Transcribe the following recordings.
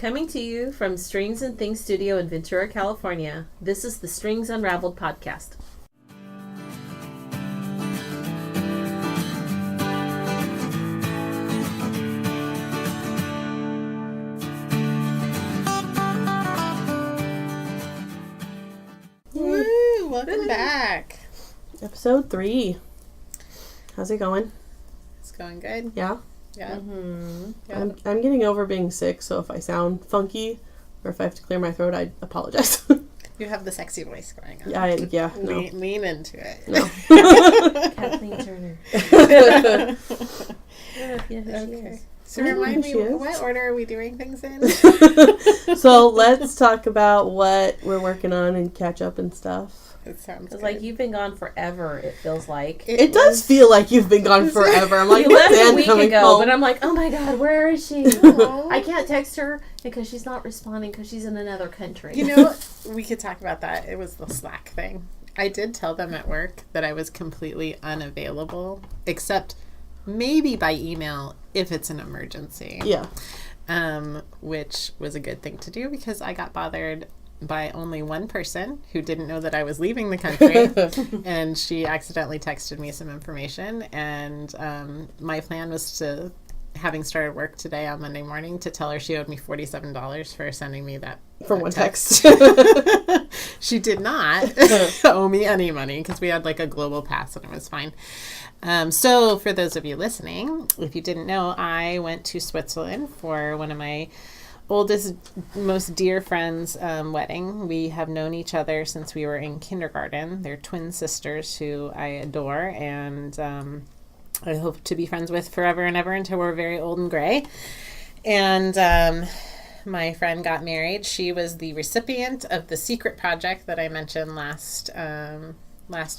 Coming to you from Strings and Things Studio in Ventura, California, this is the Strings Unraveled podcast. Woo! Welcome back. Episode 3. How's it going? It's going good. Yeah? Yeah. Mm-hmm. Yeah. I'm getting over being sick, so if I sound funky or if I have to clear my throat, I apologize. You have the sexy voice going on. No. Lean into it. No. Kathleen Turner. Okay. So I don't know remind who me, she is. what order are we doing things in? So let's talk about what we're working on and catch up and stuff. It sounds It's good. like you've been gone forever, it feels like. It does feel like you've been gone forever. I'm like, You left when's a Ann week coming ago, home? but I'm like, oh my god, where is she? Aw. I can't text her because she's not responding because she's in another country. You know, we could talk about that. It was the Slack thing. I did tell them at work that I was completely unavailable, except maybe by email if it's an emergency. Yeah. Which was a good thing to do because I got bothered by only one person who didn't know that I was leaving the country, and she accidentally texted me some information, and my plan was to, having started work today on Monday morning, to tell her she owed me $47 for sending me that For one text. She did not owe me any money because we had like a global pass and it was fine. So for those of you listening, if you didn't know, I went to Switzerland for one of my oldest, most dear friends' wedding. We have known each other since we were in kindergarten. They're twin sisters who I adore, and I hope to be friends with forever and ever until we're very old and gray. And my friend got married. She was the recipient of the secret project that I mentioned last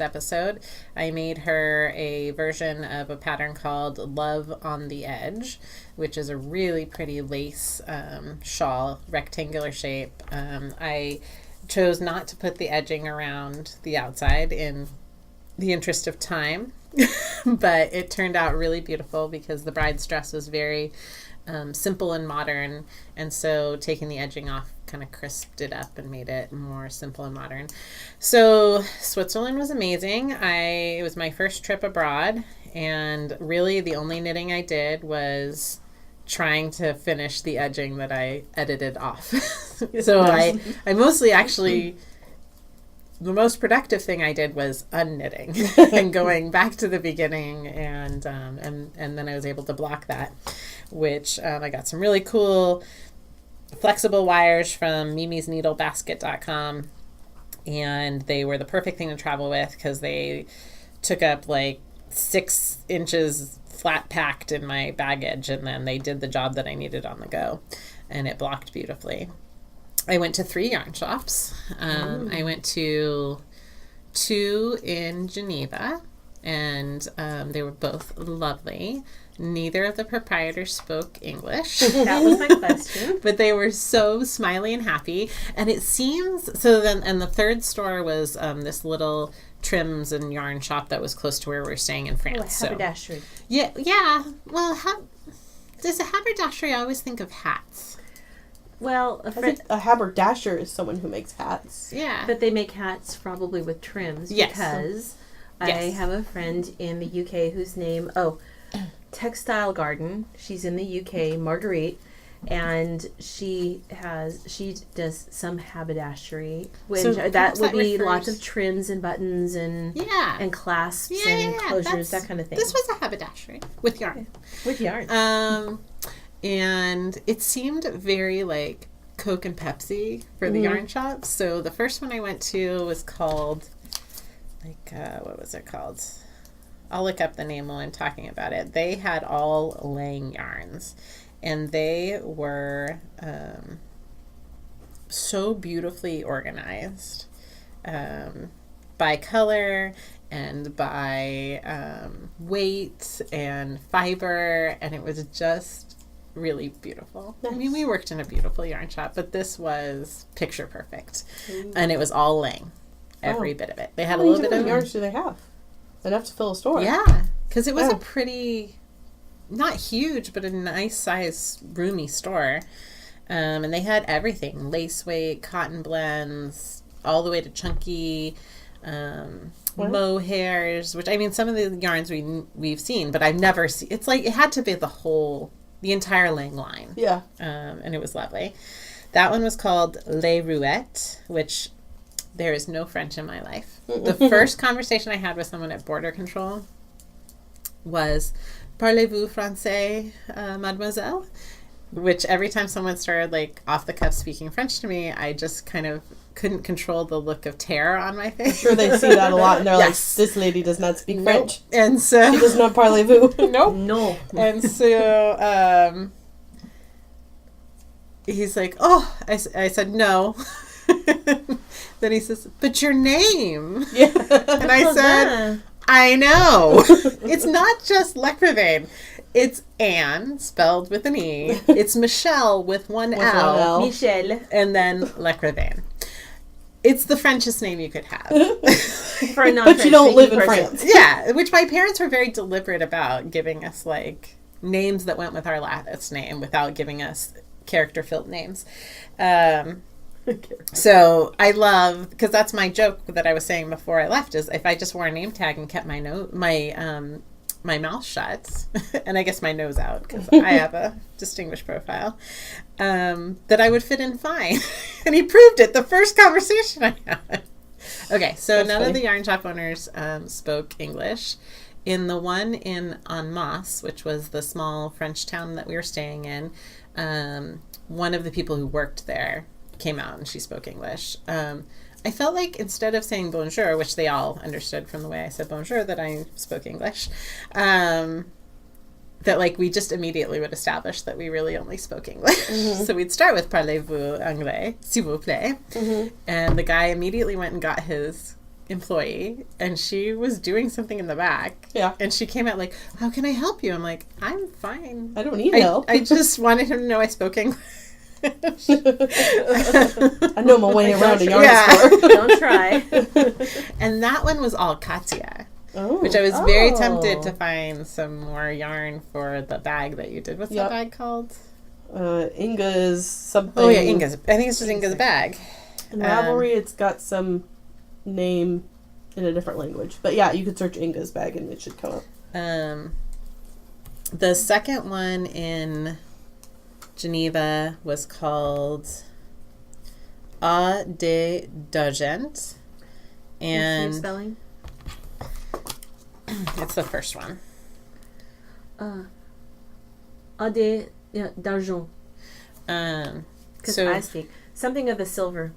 episode. I made her a version of a pattern called Love on the Edge, which is a really pretty lace shawl, rectangular shape. I chose not to put the edging around the outside in the interest of time, but it turned out really beautiful because the bride's dress was very simple and modern, and so taking the edging off kind of crisped it up and made it more simple and modern. So Switzerland was amazing. It was my first trip abroad, and really the only knitting I did was trying to finish the edging that I edited off. So I mostly actually, the most productive thing I did was unknitting and going back to the beginning, and then I was able to block that, which I got some really cool flexible wires from mimisneedlebasket.com, and they were the perfect thing to travel with because they took up like 6 inches flat packed in my baggage, and then they did the job that I needed on the go, and it blocked beautifully. I went to 3 yarn shops. I went to 2 in Geneva, and they were both lovely. Neither of the proprietors spoke English. That was my question. But they were so smiley and happy. And it seems, so then, and the third store was this little trims and yarn shop that was close to where we were staying in France. Haberdashery. Yeah. Well, there's a haberdashery. I always think of hats. Well, I think a haberdasher is someone who makes hats. Yeah. but they make hats probably with trims. Yes. Because I Yes. have a friend in the UK whose name, Textile Garden. She's in the UK, Marguerite, and she does some haberdashery, which So that perhaps would that be refers- lots of trims and buttons and Yeah. and clasps Yeah, and yeah, closures, that's- that kind of thing. This was a haberdashery with yarn. With yarn. And it seemed very like Coke and Pepsi for the yarn shops. So the first one I went to was called, what was it called? I'll look up the name while I'm talking about it. They had all Lang yarns, and they were so beautifully organized by color and by weight and fiber, and it was just really beautiful. Nice. I mean, we worked in a beautiful yarn shop, but this was picture perfect. And it was all Lang, every bit of it. They had a little bit of yarns do they have? Enough to fill a store. Yeah, because it was Oh. a pretty, not huge, but a nice size, roomy store. And they had everything, lace weight, cotton blends, all the way to chunky mohairs, which, I mean, some of the yarns we've seen, but I've never seen. It's like, it had to be the entire Lang line. Yeah. And it was lovely. That one was called Les Rouettes, which there is no French in my life. The first conversation I had with someone at border control was, "Parlez-vous français, mademoiselle?" Which every time someone started like off the cuff speaking French to me, I just kind of couldn't control the look of terror on my face. I'm sure they see that a lot, and they're Yes. like, "This lady does not speak French. And so She does not parlez-vous." nope. No. And so he's like, "Oh," I said, "No." Then he says, "But your name?" Yeah. And I said, "I know. It's not just Lecrevane. It's Anne, spelled with an E. It's Michelle with one L. Michel. And then Lecrevane. It's the Frenchest name you could have." For a But you don't live in person. France. Yeah, which my parents were very deliberate about, giving us like names that went with our last name without giving us character-filled names. So I love, because that's my joke that I was saying before I left, is if I just wore a name tag and kept my mouth shut, and I guess my nose out, because I have a distinguished profile, that I would fit in fine. And he proved it the first conversation I had. Okay, so That's none funny. of the yarn shop owners spoke English. In the one in Annemasse, which was the small French town that we were staying in, one of the people who worked there came out and she spoke English. I felt like instead of saying bonjour, which they all understood from the way I said bonjour that I spoke English, that like we just immediately would establish that we really only spoke English. Mm-hmm. So we'd start with "Parlez-vous anglais, s'il vous plaît?" Mm-hmm. And the guy immediately went and got his employee, and she was doing something in the back. Yeah. And she came out like, "How can I help you?" I'm like, "I'm fine. I don't need help. I just wanted him to know I spoke English." I know my way around a yarn Yeah. store. Don't try. And that one was all Katia, Oh. which I was very tempted to find some more yarn for the bag that you did. What's Yep. that bag called? Inga's something. Oh yeah, Inga's. I think it's just Inga's bag. In Ravelry, it's got some name in a different language. But yeah, you could search Inga's bag and it should come up. The second one in Geneva was called Addicts, What's and your spelling? it's the first one. Addicts d'argent. Because So I speak something of the silver.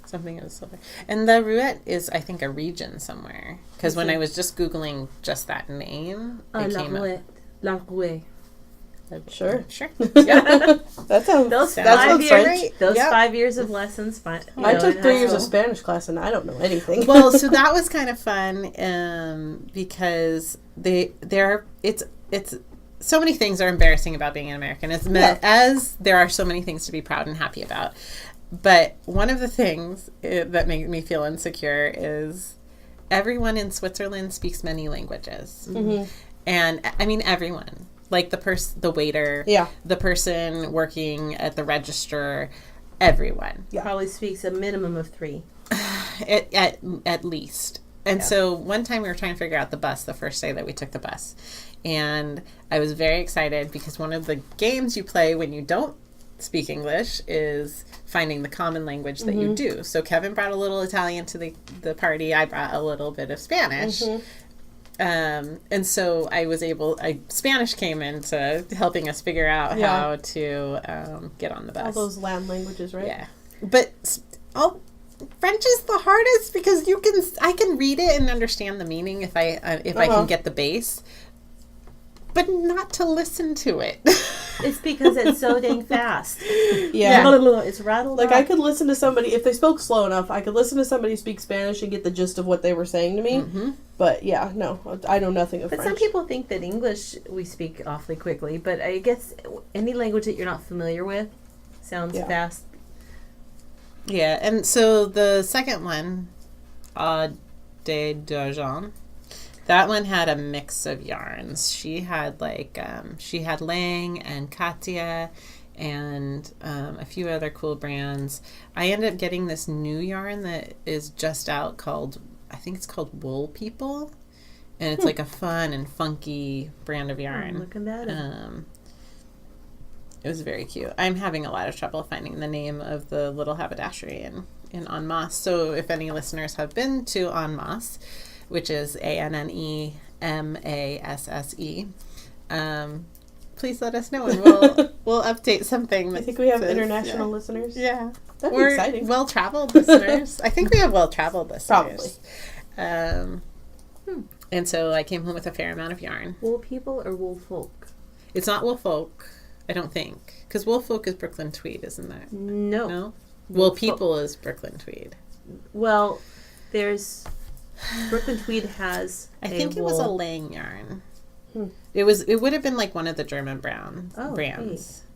something of silver, and the Rouette is, I think, a region somewhere. Because when I was just Googling just that name, it La came up. Rouette. La Rouette. Sure. Sure. That sounds. Those That five sounds years. right. Those Yep. 5 years of lessons. I took 3 years of Spanish class and I don't know anything. Well, so that was kind of fun because it's so many things are embarrassing about being an American, as there are so many things to be proud and happy about. But one of the things that made me feel insecure is everyone in Switzerland speaks many languages. Mm-hmm. And I mean everyone. Like the waiter, the person working at the register, everyone. Yeah. Probably speaks a minimum of 3. At least. And so one time we were trying to figure out the bus the first day that we took the bus. And I was very excited because one of the games you play when you don't speak English is finding the common language that you do. So Kevin brought a little Italian to the party. I brought a little bit of Spanish. Mm-hmm. And so Spanish came into helping us figure out how to get on the bus. All those land languages, right? Yeah. But French is the hardest because I can read it and understand the meaning if I can get the base, but not to listen to it. It's because it's so dang fast. Yeah. It's rattled Like up. I could listen to somebody, if they spoke slow enough, I could listen to somebody speak Spanish and get the gist of what they were saying to me. Mm-hmm. But yeah, no, I know nothing of But French. some people think that English we speak awfully quickly, but I guess any language that you're not familiar with sounds fast. Yeah, and so the second one, Addicts d'argent, that one had a mix of yarns. She had Lang and Katia and a few other cool brands. I ended up getting this new yarn that is just out called, I think it's called Wool People, and it's like a fun and funky brand of yarn. Look at that. It was very cute. I'm having a lot of trouble finding the name of the little haberdashery in En Masse. So if any listeners have been to En Masse, which is ANNEMASSE, please let us know, and we'll update something. I think we have international listeners. Yeah, that'd be exciting. Well-traveled listeners. I think we have well-traveled listeners. Probably. And so I came home with a fair amount of yarn. Wool People or Wool Folk? It's not Wool Folk, I don't think, because Wool Folk is Brooklyn Tweed, isn't that? No. Wool People is Brooklyn Tweed. Well, there's Brooklyn Tweed has. I think it was a Lang yarn. It would have been like one of the German brands.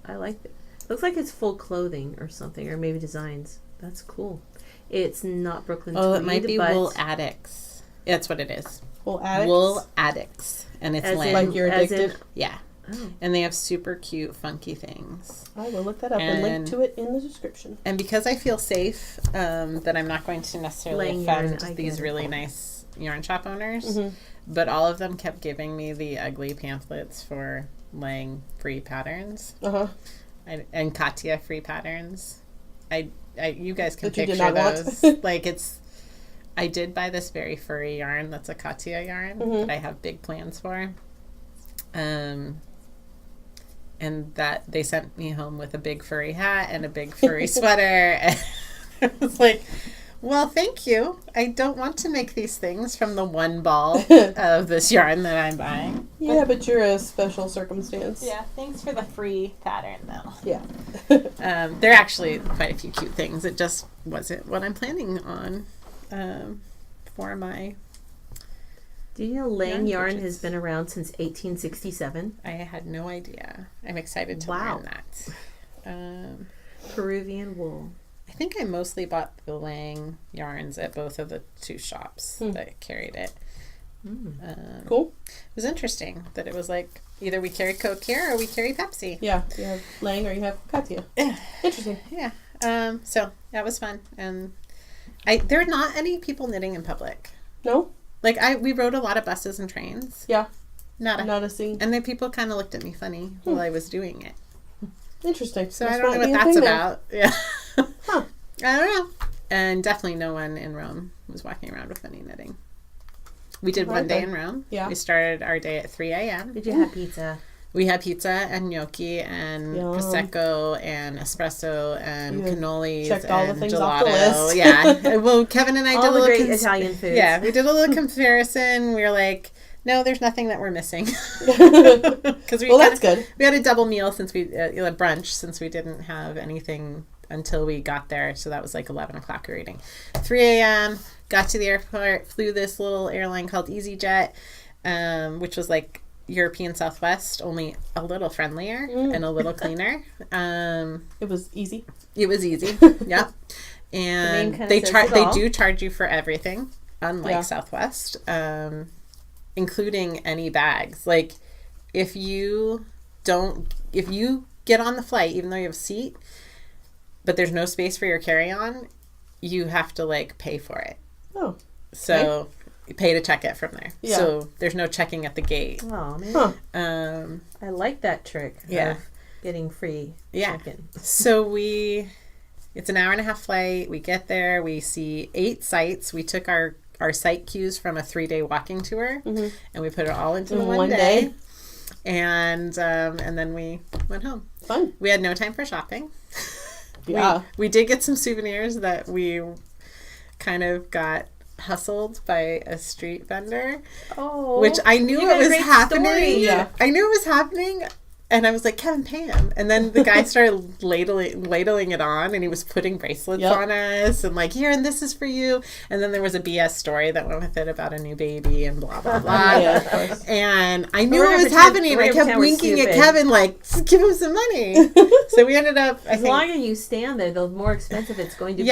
Hey, I like it. Looks like it's full clothing or something, or maybe designs. That's cool. It's not Brooklyn Tweed. Oh, it might be Wool Addicts. That's what it is. Wool Addicts? Wool Addicts. And it's Lang. Like you're addicted? Yeah. Oh. And they have super cute, funky things. I will look that up and link to it in the description. And because I feel safe that I'm not going to necessarily offend these really nice yarn shop owners, but all of them kept giving me the ugly pamphlets for Lang free patterns. And Katia free patterns. You guys can picture those. Like I did buy this very furry yarn that's a Katia yarn that I have big plans for. And that they sent me home with a big furry hat and a big furry sweater. And I was like, well, thank you. I don't want to make these things from the one ball of this yarn that I'm buying. Yeah, but you're a special circumstance. Yeah, thanks for the free pattern, though. Yeah. There are actually quite a few cute things. It just wasn't what I'm planning on for my... Do you know Lang yarn has been around since 1867? I had no idea. I'm excited to learn that. Peruvian wool. I think I mostly bought the Lang yarns at both of the two shops that carried it. Cool. It was interesting that it was like either we carry Coke here or we carry Pepsi. Yeah, you have Lang or you have Katia. Interesting. Yeah. So that was fun, and there are not any people knitting in public. No. Like we rode a lot of buses and trains. Yeah. Not a scene. And then people kind of looked at me funny while I was doing it. Interesting. So I don't know what that's about. Yeah. Huh. I don't know. And definitely no one in Rome was walking around with any knitting. We did one day in Rome. Yeah. We started our day at 3 a.m. Did you have pizza? We had pizza and gnocchi and prosecco and espresso and cannolis checked all and the things gelato. Off the list. Yeah. Well, Kevin and I all did a the little great Italian foods. Yeah, we did a little comparison. We were like, no, there's nothing that we're missing. Because that's good. We had a double meal since a brunch since we didn't have anything until we got there. So that was like 11 o'clock we were eating. 3 a.m. Got to the airport, flew this little airline called EasyJet, which was like European Southwest, only a little friendlier and a little cleaner. It was easy. It was easy. Yeah. And they do charge you for everything, unlike Southwest, including any bags. Like if you get on the flight, even though you have a seat, but there's no space for your carry-on, you have to like pay for it. Oh. So you pay to check it from there. Yeah. So there's no checking at the gate. Oh man. Huh. I like that trick. Yeah. Of getting free. Yeah. Check-in. So it's an hour and a half flight. We get there. We see 8 sites. We took our site cues from a 3-day walking tour, and we put it all into the one day. And then we went home. Fun. We had no time for shopping. Yeah. We did get some souvenirs that we kind of got hustled by a street vendor. Oh. Which I knew it was happening. Story. Yeah. I knew it was happening. And I was like, Kevin, pay him. And then the guy started ladling it on, and he was putting bracelets on us, and like, here, and this is for you. And then there was a BS story that went with it about a new baby and blah, blah, blah. Yeah, of course. And I knew it was happening. I kept winking at Kevin, like, give him some money. So we ended up, the longer you stand there, the more expensive it's going to be.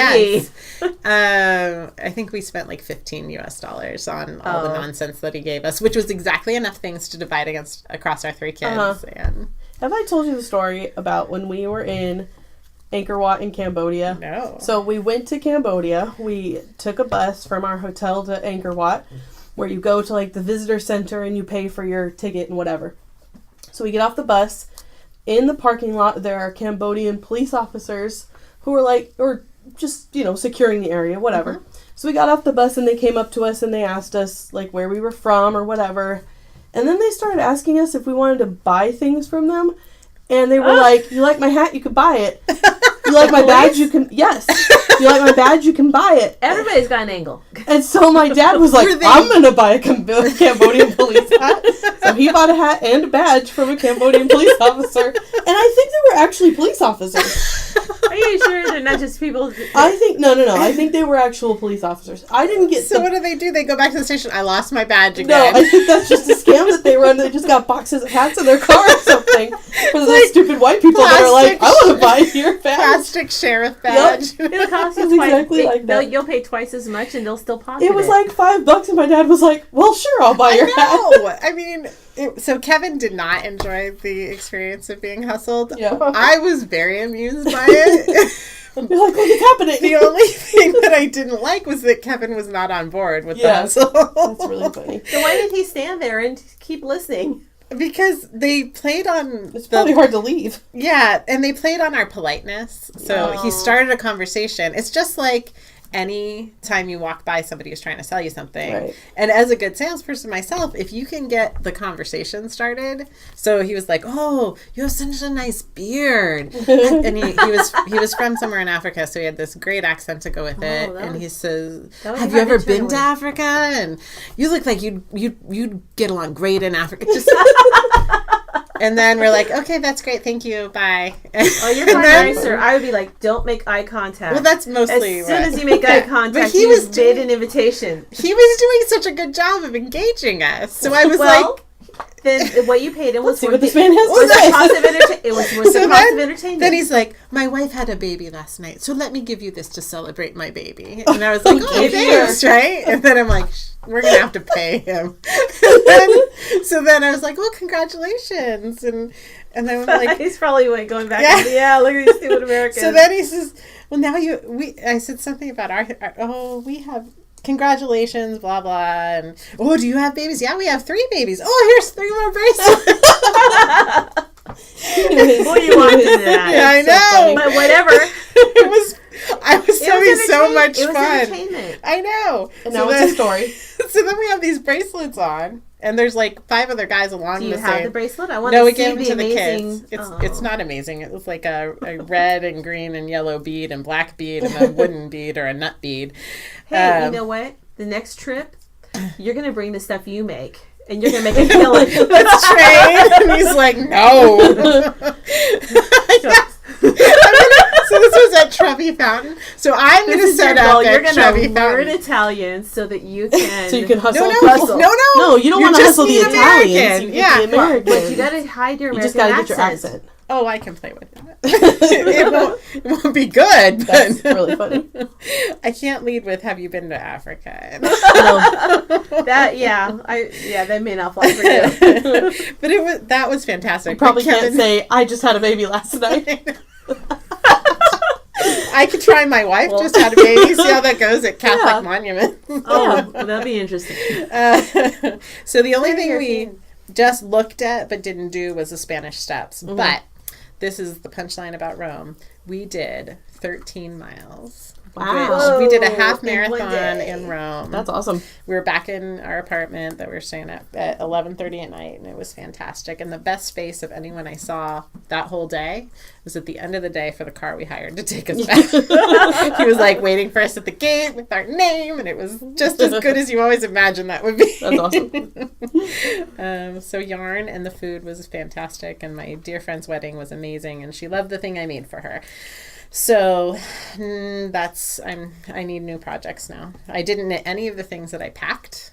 I think we spent like $15 on all the nonsense that he gave us, which was exactly enough things to divide across our 3 kids. And Have I told you the story about when we were in Angkor Wat in Cambodia? No. So we went to Cambodia. We took a bus from our hotel to Angkor Wat, where you go to like the visitor center and you pay for your ticket and whatever. So we get off the bus. In the parking lot, there are Cambodian police officers who are like, or just, you know, securing the area, whatever. Mm-hmm. So we got off the bus and they came up to us and they asked us like where we were from or whatever. And then they started asking us if we wanted to buy things from them. And they were like, you like my hat? You could buy it. You like my badge? You can, yes. You like my badge? You can buy it. Everybody's got an angle. And so my dad was like, I'm going to buy a Cambodian police hat. So he bought a hat and a badge from a Cambodian police officer. And I think they were actually police officers. Are you sure they're not just people? I think, no. I think they were actual police officers. I didn't get So what do? They go back to the station. I lost my badge again. No, I think that's just a scam that they run. They just got boxes of hats in their car or something. For those stupid white people that are like, I want to buy your badge. Plastic sheriff badge. Yep. It'll cost you It's twice. exactly like that. You'll pay twice as much, and they'll still pocket It was like $5, and my dad was like, "Well, sure, I'll buy your hat." I mean, so Kevin did not enjoy the experience of being hustled. Yeah. I was very amused by it. You're like, "What is happening?" The only thing that I didn't like was that Kevin was not on board with the hustle. That's really funny. So why did he stand there and keep listening? Because they played on... It's probably hard to leave. Yeah, and they played on our politeness. So he started a conversation. It's just like any time you walk by somebody who's trying to sell you something. Right. And as a good salesperson myself, if you can get the conversation started. So he was like, "Oh, you have such a nice beard." And he was from somewhere in Africa, so he had this great accent to go with it. And he says, "Have you ever been to Africa? And you look like you'd get along great in Africa." Just And then we're like, "Okay, that's great. Thank you. Bye." Oh, you're fine, nicer. I would be like, "Don't make eye contact." Well, that's mostly as soon as you make eye contact, he was made an invitation. He was doing such a good job of engaging us. So I was then what you paid him was what this man has was to say. the cost of entertainment. It was worth the cost of entertainment. Then he's like, "My wife had a baby last night, so let me give you this to celebrate my baby." And I was like, "Oh, thanks, right?" And then I'm like, "We're gonna have to pay him." So then I was like, "Well, congratulations!" And then I'm like, he's probably going back. Yeah, look at these stupid Americans. So then he says, "Well, now I said something about we have." Congratulations, blah, blah. And, "Oh, do you have babies?" "Yeah, we have 3 babies." "Oh, here's 3 more bracelets." Well, you wanted that. Yeah, I know. But whatever. I was having so much fun. Entertainment. I know. And now it's a story. So then we have these bracelets on. And there's like 5 other guys along Do you the have same. the bracelet? I want No, to we see gave them the to the amazing... kids. It's not amazing. It was like a red and green and yellow bead and black bead and a wooden bead or a nut bead. Hey, you know what? The next trip, you're going to bring the stuff you make. And you're going to make a killing. Let's trade. And he's like, "No." So this was at Trevi Fountain. So I'm going to set up at Trevi Fountain. You're going to learn Italian so that you can... So you can hustle. No, you don't want to hustle the Italians. You yeah. the Americans. But you got to hide your American accent. You just got to get your accent. Oh, I can play with that. It won't be good. But That's really funny. I can't lead with, "Have you been to Africa?" That may not fly for you. But that was fantastic. You probably can't say, "I just had a baby last night." I could try my wife just had a baby. See how that goes at Catholic Monument. Oh, that'd be interesting. So the only thing we just looked at but didn't do was the Spanish Steps. Mm-hmm. But this is the punchline about Rome. We did 13 miles. Wow. We did a half marathon in Rome. That's awesome. We were back in our apartment that we were staying at 11:30 at night, and it was fantastic. And the best face of anyone I saw that whole day was at the end of the day for the car we hired to take us back. He was like waiting for us at the gate with our name, and it was just as good as you always imagine that would be. That's awesome. So yarn and the food was fantastic, and my dear friend's wedding was amazing, and she loved the thing I made for her. So I need new projects now. I didn't knit any of the things that I packed.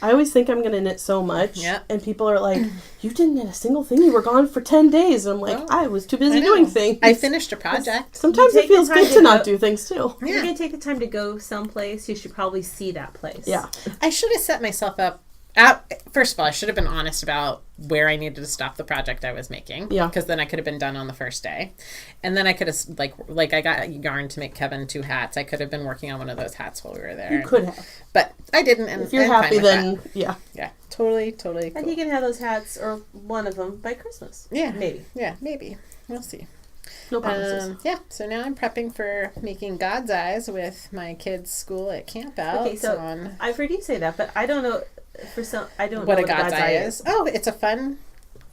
I always think I'm going to knit so much. Yeah. And people are like, "You didn't knit a single thing. You were gone for 10 days. And I'm like, I was too busy doing things. I finished a project. Sometimes it feels good to not do things too. If you're going to take the time to go someplace, you should probably see that place. Yeah. I should have set myself up First of all, I should have been honest about where I needed to stop the project I was making. Yeah. Because then I could have been done on the first day. And then I could have, like I got yarn to make Kevin 2 hats. I could have been working on one of those hats while we were there. You could have. But I didn't. And If you're I'm happy, fine with then that. yeah. Yeah. Totally cool. And he can have those hats, or one of them, by Christmas. Yeah. Maybe. Yeah, maybe. We'll see. No promises. Yeah, so now I'm prepping for making God's Eyes with my kids' school at Camp Out. Okay, so I've heard you say that, but I don't know. I don't know what a God's Eye is. Oh, it's a fun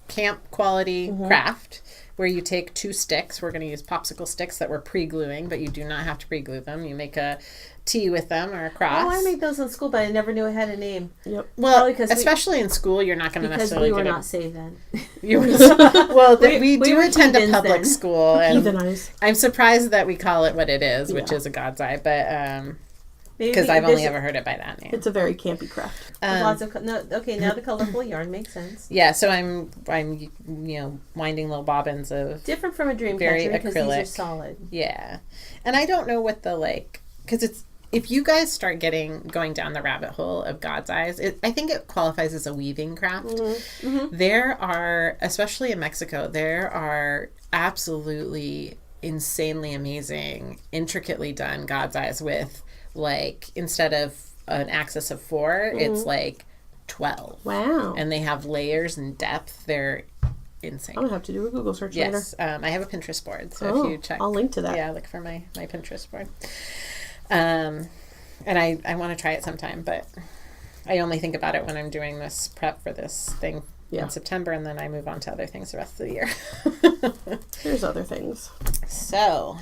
camp quality craft where you take 2 sticks. We're going to use popsicle sticks that we're pre-gluing, but you do not have to pre-glue them. You make a T with them or a cross. Oh, I made those in school, but I never knew it had a name. Yep. Well, especially in school, you're not going to because necessarily we were get not saved then. we do were attend a heathens public then. school, and Heathenize. I'm surprised that we call it what it is, which Yeah. is a God's Eye, but Maybe because I've only there's- ever heard it by that name. It's a very campy craft. lots of now the colorful yarn makes sense. Yeah, so I'm winding little bobbins of Different from a dream very catcher because these are acrylic. solid. Yeah, and I don't know what the because it's if you guys start going down the rabbit hole of God's Eyes, I think it qualifies as a weaving craft. Mm-hmm. There are, especially in Mexico, there are absolutely insanely amazing, intricately done God's Eyes with instead of an axis of 4, it's 12. Wow. And they have layers and depth. They're insane. I'm gonna have to do a Google search later. Yes, I have a Pinterest board, so if you check, I'll link to that. Yeah, look for my Pinterest board. And I want to try it sometime, but I only think about it when I'm doing this prep for this thing in September, and then I move on to other things the rest of the year. There's other things. So,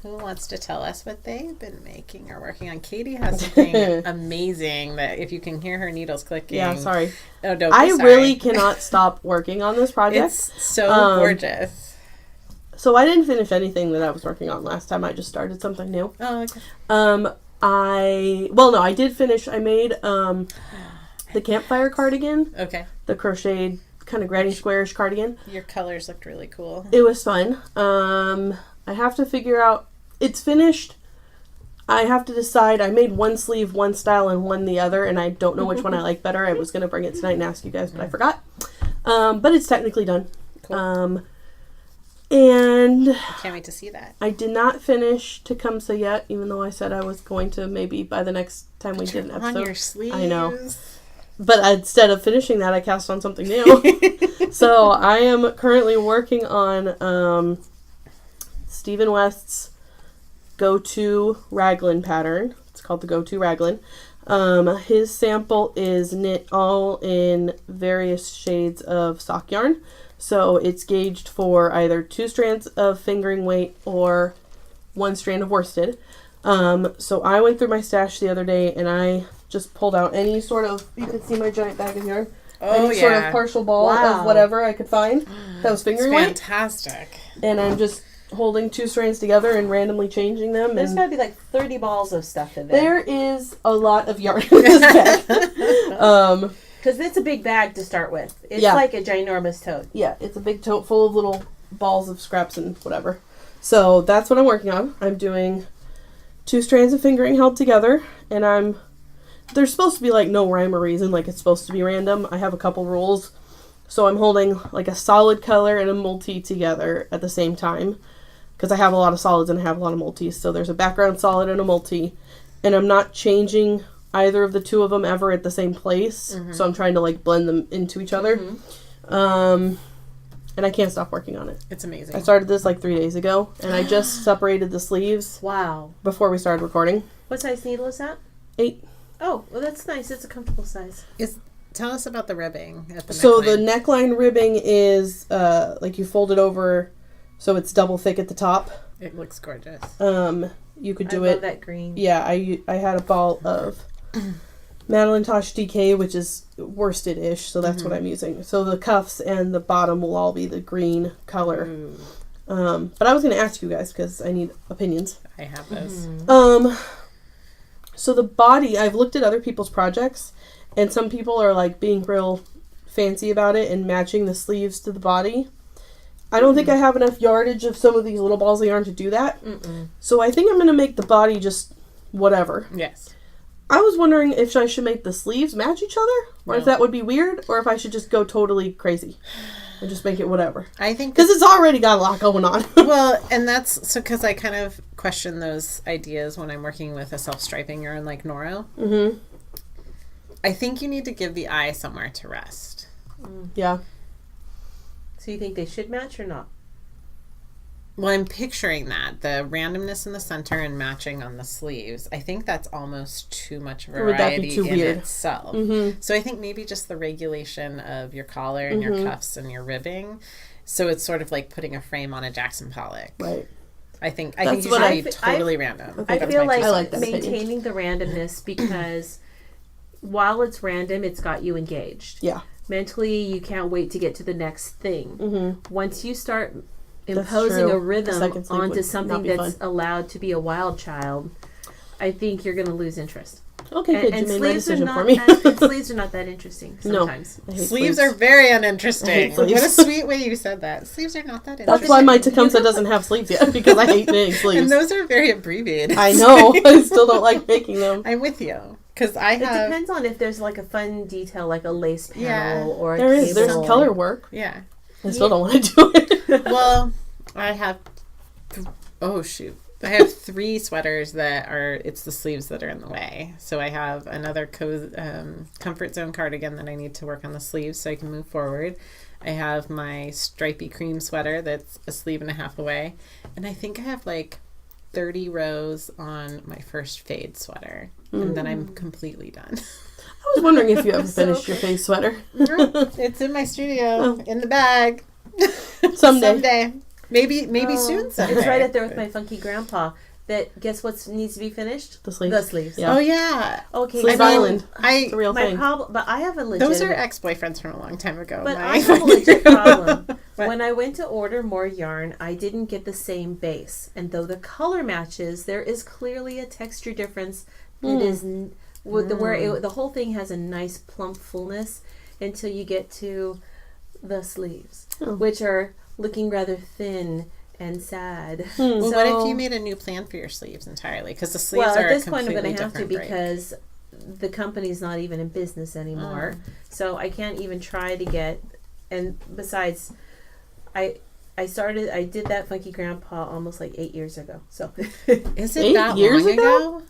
who wants to tell us what they've been making or working on? Katie has something amazing that if you can hear her needles clicking. Yeah, sorry. Oh, don't I be sorry. really cannot stop working on this project. It's so gorgeous. So I didn't finish anything that I was working on last time. I just started something new. Oh, okay. I did finish. I made the campfire cardigan. Okay. The crocheted kind of granny squarish cardigan. Your colors looked really cool. It was fun. I have to figure out. It's finished. I have to decide. I made one sleeve one style and one the other, and I don't know which one I like better. I was going to bring it tonight and ask you guys, but I forgot. But it's technically done. Cool. And I can't wait to see that. I did not finish Tecumseh yet, even though I said I was going to maybe by the next time we did an episode. On your sleeves. I know. But instead of finishing that, I cast on something new. So I am currently working on Stephen West's Go-To Raglan pattern. It's called the Go-To Raglan. His sample is knit all in various shades of sock yarn. So it's gauged for either 2 strands of fingering weight or 1 strand of worsted. So I went through my stash the other day and I just pulled out any sort of, you can see my giant bag of yarn. Oh, any sort of partial ball of whatever I could find that was fingering weight. Fantastic. And I'm just holding 2 strands together and randomly changing them. There's and got to be like 30 balls of stuff in there. there is a lot of yarn in this bag. Because it's a big bag to start with. It's Yeah. like a ginormous tote. Yeah, it's a big tote full of little balls of scraps and whatever. So that's what I'm working on. I'm doing 2 strands of fingering held together, and there's supposed to be like no rhyme or reason, like it's supposed to be random. I have a couple rules. So I'm holding like a solid color and a multi together at the same time, because I have a lot of solids and I have a lot of multis. So there's a background solid and a multi, and I'm not changing either of the 2 of them ever at the same place. Mm-hmm. So I'm trying to like blend them into each other. Mm-hmm. And I can't stop working on it. It's amazing. I started this like 3 days ago, and I just separated the sleeves. Wow. Before we started recording. What size needle is that? 8. Oh, well that's nice. It's a comfortable size. Tell us about the ribbing at the neckline. So the neckline ribbing is like you fold it over so it's double thick at the top. It looks gorgeous. You could do I it. love that green. Yeah, I had a ball of Madeline Tosh DK, which is worsted-ish, so that's what I'm using. So the cuffs and the bottom will all be the green color. But I was going to ask you guys because I need opinions. I have those. So the body, I've looked at other people's projects, and some people are like being real fancy about it and matching the sleeves to the body. I don't think I have enough yardage of some of these little balls of yarn to do that. So I think I'm going to make the body just whatever. Yes. I was wondering if I should make the sleeves match each other, or if that would be weird, or if I should just go totally crazy and just make it whatever. I think because it's already got a lot going on. Well, and that's so because I kind of question those ideas when I'm working with a self-striping yarn like Noro. Mm-hmm. I think you need to give the eye somewhere to rest. Yeah. So you think they should match or not? Well, I'm picturing that. The randomness in the center and matching on the sleeves. I think that's almost too much variety too in weird? itself. Mm-hmm. So I think maybe just the regulation of your collar and your cuffs and your ribbing. So it's sort of like putting a frame on a Jackson Pollock. Right. I think you should be totally random. I feel like, I like that maintaining the randomness because while it's random, it's got you engaged. Yeah. Mentally, you can't wait to get to the next thing. Mm-hmm. Once you start imposing a rhythm onto something that's allowed to be a wild child, I think you're going to lose interest. Okay, good. And you made my decision are for me. sleeves are not that interesting sometimes. No, sleeves are very uninteresting. Sleeves. What a sweet way you said that. Sleeves are not that interesting. That's why my Tecumseh doesn't have sleeves yet, because I hate making sleeves. And those are very abbreviated. I know. I still don't like making them. I'm with you. Because it depends on if there's like a fun detail, like a lace panel or a there's color work. Yeah. I still don't want to do it. Well, I have... I have 3 sweaters it's the sleeves that are in the way. So I have another Comfort Zone cardigan that I need to work on the sleeves so I can move forward. I have my stripy cream sweater that's a sleeve and a half away. And I think I have like 30 rows on my first fade sweater. And then I'm completely done. I was wondering if you ever finished your fade sweater. It's in my studio, in the bag. Someday. Maybe soon someday. It's right up there with my funky grandpa. That guess what needs to be finished? The sleeves. The sleeves. Yeah. Oh yeah. Okay. Sleeve Island. It's a real my thing. problem, but I have a legit. Those are ex-boyfriends from a long time ago. But I have a legit problem. When I went to order more yarn, I didn't get the same base, and though the color matches, there is clearly a texture difference. It is the whole thing has a nice plump fullness until you get to the sleeves, which are looking rather thin and sad. Well, So, what if you made a new plan for your sleeves entirely? Because the sleeves are at this a point I'm completely going to have to different break. because the company's not even in business anymore. So I can't even try to get. And besides, I did that Funky Grandpa almost like 8 years ago. So Is it 8 that years long ago?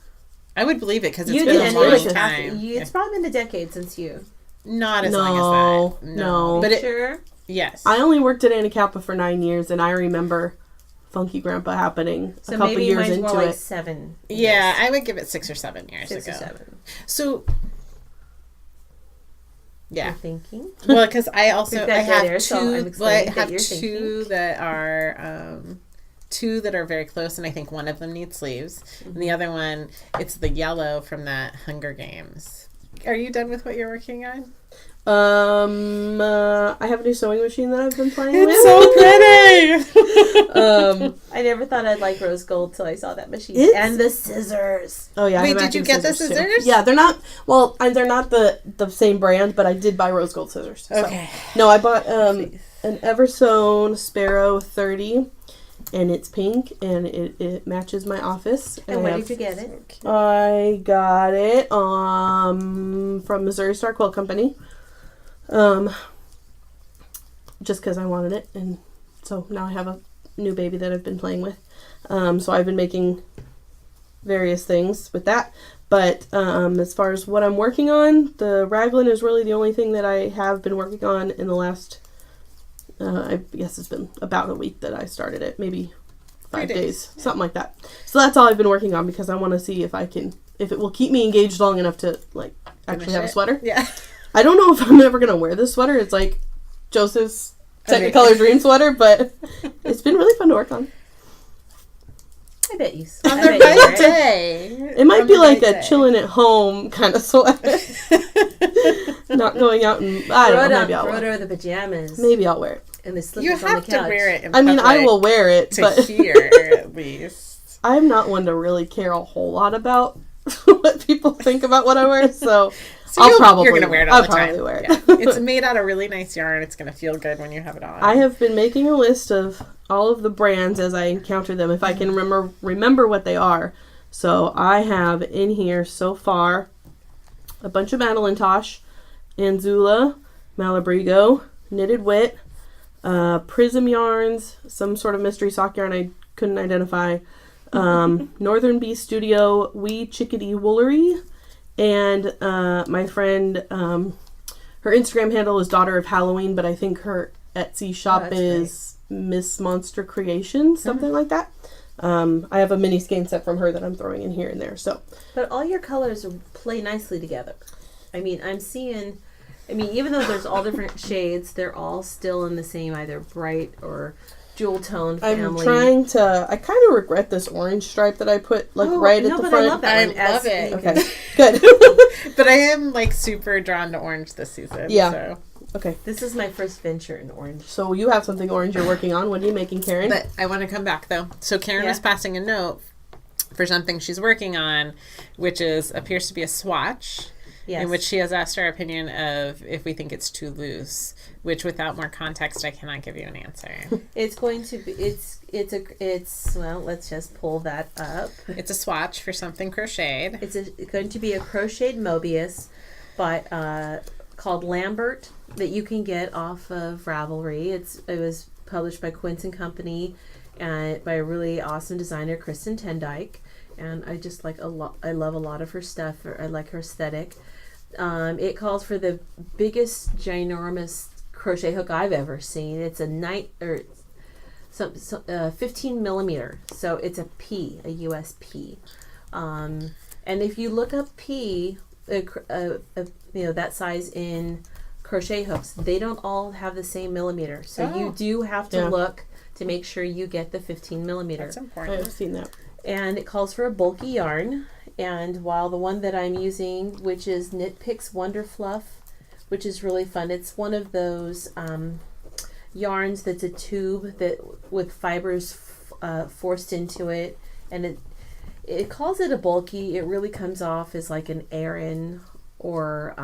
I would believe it because it's you been did a long it. time. It's probably been a decade since you. Not as long as that. No. But Sure. yes. I only worked at Anna Kappa for 9 years, and I remember Funky Grandpa happening a couple maybe years mine's into more like it. 7. Yeah, I would give it 6 or 7 years 6 ago. or 7. So, yeah. You're thinking. Well, because I have so I'm two. excited Well, I that have you're two thinking. that are 2 that are very close, and I think one of them needs sleeves, and the other one, it's the yellow from that Hunger Games. Are you done with what you're working on? I have a new sewing machine that I've been playing with. It's so pretty. I never thought I'd like rose gold till I saw that machine and the scissors. Oh yeah. Wait, I have did you matching get the too. scissors? Yeah, they're not. Well, they're not the same brand, but I did buy rose gold scissors. Okay. So. No, I bought an Eversewn Sparrow 30, and it's pink, and it matches my office. And where did you get it? I got it from Missouri Star Quilt Company. Just because I wanted it, and so now I have a new baby that I've been playing with. So I've been making various things with that. But as far as what I'm working on, the Raglan is really the only thing that I have been working on in the last, I guess it's been about a week that I started it, maybe 5 days, something like that. So that's all I've been working on because I want to see if it will keep me engaged long enough to like actually have a sweater. Yeah. I don't know if I'm ever going to wear this sweater. It's like Joseph's Technicolor Dream sweater, but it's been really fun to work on. I bet you. On the right day. It might be like a chilling at home kind of sweater. Not going out and I don't know. Maybe I'll throw it wear over the pajamas. Maybe I'll wear it. And the You slippers on have the to couch. wear it in I mean, I public will wear it, to but hear at least. I'm not one to really care a whole lot about what people think about what I wear, so you're going to wear it all the time. I'll probably wear it. Yeah. It's made out of really nice yarn. It's going to feel good when you have it on. I have been making a list of all of the brands as I encounter them, if I can remember what they are. So I have in here so far a bunch of Madelinetosh, Anzula, Malabrigo, Knitted Wit, Prism Yarns, some sort of mystery sock yarn I couldn't identify, Northern Bee Studio, Wee Chickadee Woolery, and my friend, her Instagram handle is Daughter of Halloween, but I think her Etsy shop is Miss Monster Creations, something like that. I have a mini skein set from her that I'm throwing in here and there. So, but all your colors play nicely together. I mean, even though there's all different shades, they're all still in the same either bright or jewel tone family. I kind of regret this orange stripe that I put at the front. I love that one. I love it. Okay, good. But I am like super drawn to orange this season. Yeah. So. Okay. This is my first venture in orange. So you have something orange you're working on. What are you making, Karen? But I want to come back though. So Karen was passing a note for something she's working on, which appears to be a swatch. Yes. In which she has asked our opinion of if we think it's too loose, which without more context, I cannot give you an answer. It's going to be, well, let's just pull that up. It's a swatch for something crocheted. It's going to be a crocheted Mobius called Lambert that you can get off of Ravelry. It was published by Quince and Company and by a really awesome designer, Kristen Tendyke. And I just I love a lot of her stuff. I like her aesthetic. It calls for the biggest ginormous crochet hook I've ever seen. It's a 15 millimeter, so it's a P, a US P. And if you look up P, that size in crochet hooks, they don't all have the same millimeter. So you do have to look to make sure you get the 15 millimeter. That's important. I've seen that. And it calls for a bulky yarn. And while the one that I'm using, which is Knit Picks Wonderfluff, which is really fun, it's one of those yarns that's a tube with fibers forced into it, and it calls it a bulky. It really comes off as like an Aran or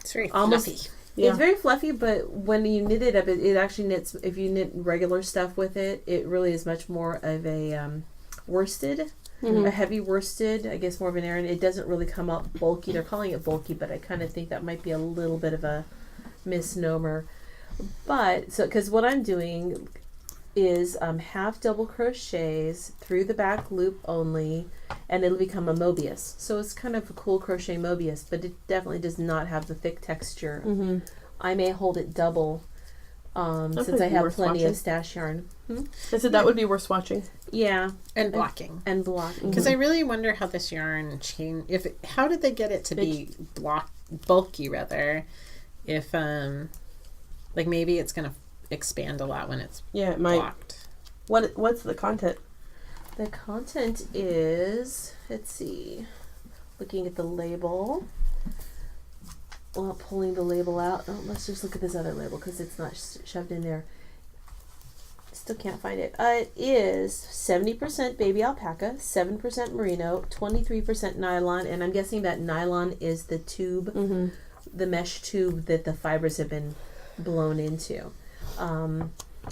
it's very almost fluffy. Yeah. It's very fluffy, but when you knit it up, it actually knits. If you knit regular stuff with it, it really is much more of a worsted. A heavy worsted, I guess more of an Aran. It doesn't really come out bulky. They're calling it bulky, but I kind of think that might be a little bit of a misnomer. But, because what I'm doing is half double crochets through the back loop only, and it'll become a Mobius. So it's kind of a cool crochet Mobius, but it definitely does not have the thick texture. Mm-hmm. I may hold it double since I have plenty of stash yarn. I said that would be worth watching. Yeah. And blocking. And blocking. Because I really wonder how this yarn how did they get it to be bulky rather, if maybe it's going to expand a lot when it's it might. blocked. What's the content? The content is, let's see, looking at the label. Well, pulling the label out. Oh, let's just look at this other label because it's not shoved in there. Still can't find it. It is 70% baby alpaca, 7% merino, 23% nylon, and I'm guessing that nylon is the tube, the mesh tube that the fibers have been blown into.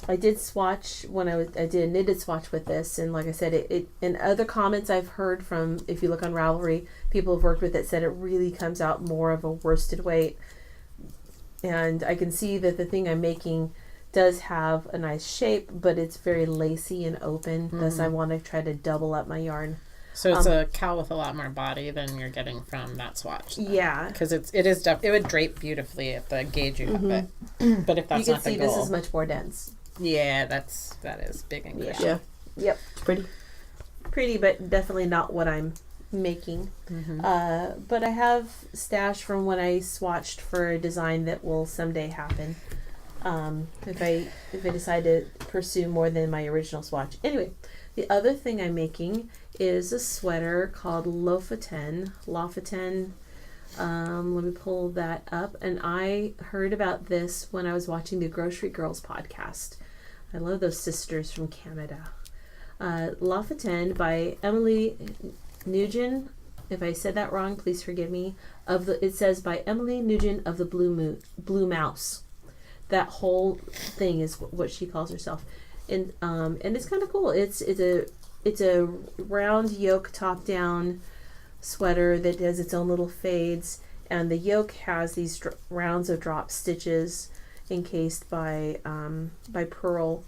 I did swatch I did a knitted swatch with this, and like I said, it in other comments I've heard from, if you look on Ravelry, people have worked with it, said it really comes out more of a worsted weight, and I can see that the thing I'm making does have a nice shape, but it's very lacy and open. Thus, I want to try to double up my yarn. So it's a cowl with a lot more body than you're getting from that swatch. Then. Yeah, because it would drape beautifully at the gauge you have it. But if that's you not can the see goal, this is much more dense. Yeah, that is big and cushy. Yeah. Yep. It's pretty. Pretty, but definitely not what I'm making. But I have stash from when I swatched for a design that will someday happen. If I decide to pursue more than my original swatch. Anyway, the other thing I'm making is a sweater called Lofoten. Let me pull that up. And I heard about this when I was watching the Grocery Girls podcast. I love those sisters from Canada. Lofoten by Emily Nugent. If I said that wrong, please forgive me. It says by Emily Nugent of the Blue Mouse. That whole thing is what she calls herself, and it's kind of cool. It's a it's a round yoke top down sweater that has its own little fades, and the yoke has these rounds of drop stitches encased by pearl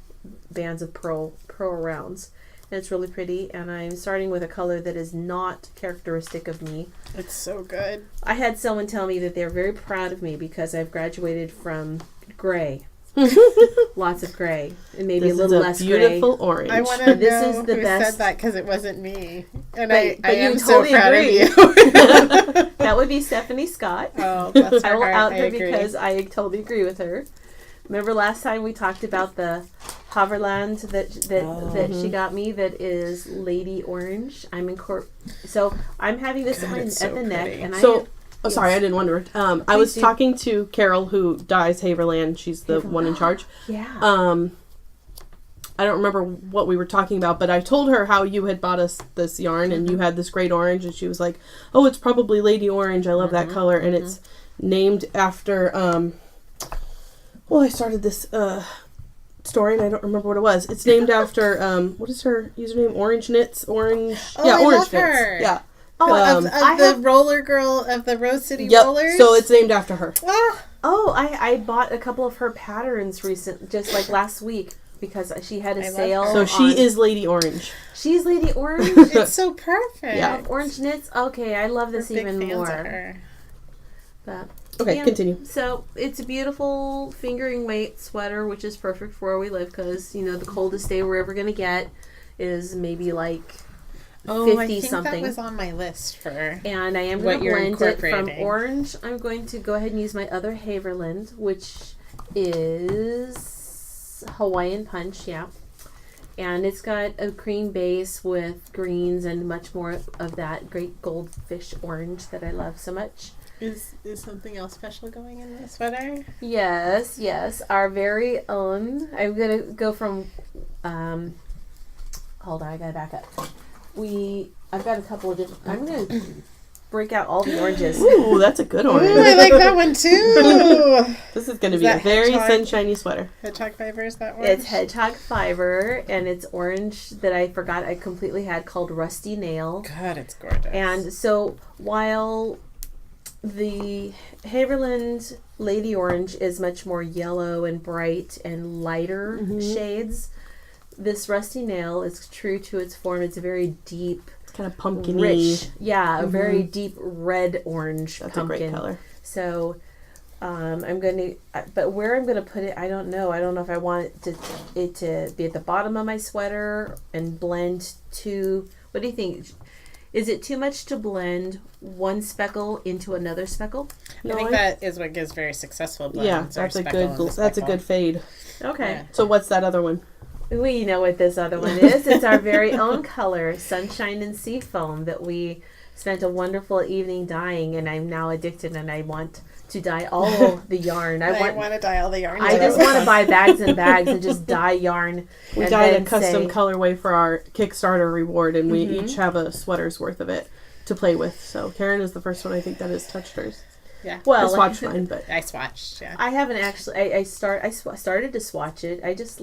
bands of pearl rounds. And it's really pretty, and I'm starting with a color that is not characteristic of me. It's so good. I had someone tell me that they're very proud of me because I've graduated from gray. Lots of gray, and maybe This a little is less beautiful gray. orange. I want to This know is the who best. said that because it wasn't me, and But I you am totally so proud agree. of you. That would be Stephanie Scott. Oh, bless I her will heart. out I her agree. because I totally agree with her. Remember last time we talked about the Havirland that she got me that is Lady Orange. So I'm having this God, at it's so the neck, pretty. and So, sorry, I didn't wonder. I was do. talking to Carol, who dyes Havirland. She's the one in charge. yeah. I don't remember what we were talking about, but I told her how you had bought us this yarn and you had this great orange, and she was like, "Oh, it's probably Lady Orange. I love that color." And it's named after. Well, I started this story and I don't remember what it was. It's named after what is her username? Orangeknits. Orange. Oh, yeah, I love Orangeknits. her. Yeah. Of I the have- roller girl of the Rose City Yep. Rollers. So it's named after her. Ah, Oh, I bought a couple of her patterns just like last week because she had a I love sale. her. So she is Lady Orange. She's Lady Orange. it's so perfect. Yeah. Orange knits. Okay, I love this We're big even fans more. of her. But Okay, yeah, continue. So it's a beautiful fingering weight sweater, which is perfect for where we live because the coldest day we're ever gonna get is maybe like Oh, 50 I think something. that was on my list for. And I am What going to you're blend it from incorporating. orange. I'm going to go ahead and use my other Havirland, which is Hawaiian Punch, yeah. And it's got a cream base with greens and much more of that great goldfish orange that I love so much. Is something else special going in this sweater? Yes. Our very own. I'm going to go from... hold on, I got to back up. I've got a couple of different... I'm going to break out all the oranges. Ooh, that's a good orange. Ooh, I like that one too. This is going to Is be a that very Hedgehog? sunshiny sweater. Hedgehog Fibers, that one? It's Hedgehog Fiber, and it's orange that I forgot I completely had called Rusty Nail. God, it's gorgeous. And so while the Havirland Lady Orange is much more yellow and bright and lighter shades, this Rusty Nail is true to its form. It's a very deep, Kind of pumpkin-y. rich, a very deep red orange That's pumpkin. a great color. So I'm going to, but where I'm going to put it, I don't know. I don't know if I want it to be at the bottom of my sweater and blend to, what do you think? Is it too much to blend one speckle into another speckle? I think that is what gives very successful blends. Yeah, or that's a speckle and good. the That's a speckle. good fade. Okay. Yeah. So what's that other one? We know what this other one is. It's our very own color, Sunshine and Seafoam, that we spent a wonderful evening dyeing, and I'm now addicted, and I want to dye all the yarn. I want to dye all the yarn. I just want to buy bags and bags and just dye yarn. We and dyed a then custom say, colorway for our Kickstarter reward, and we each have a sweater's worth of it to play with. So Karen is the first one I think that has touched hers. Yeah. I swatched mine, but I swatched, yeah. I haven't actually. I started to swatch it. I just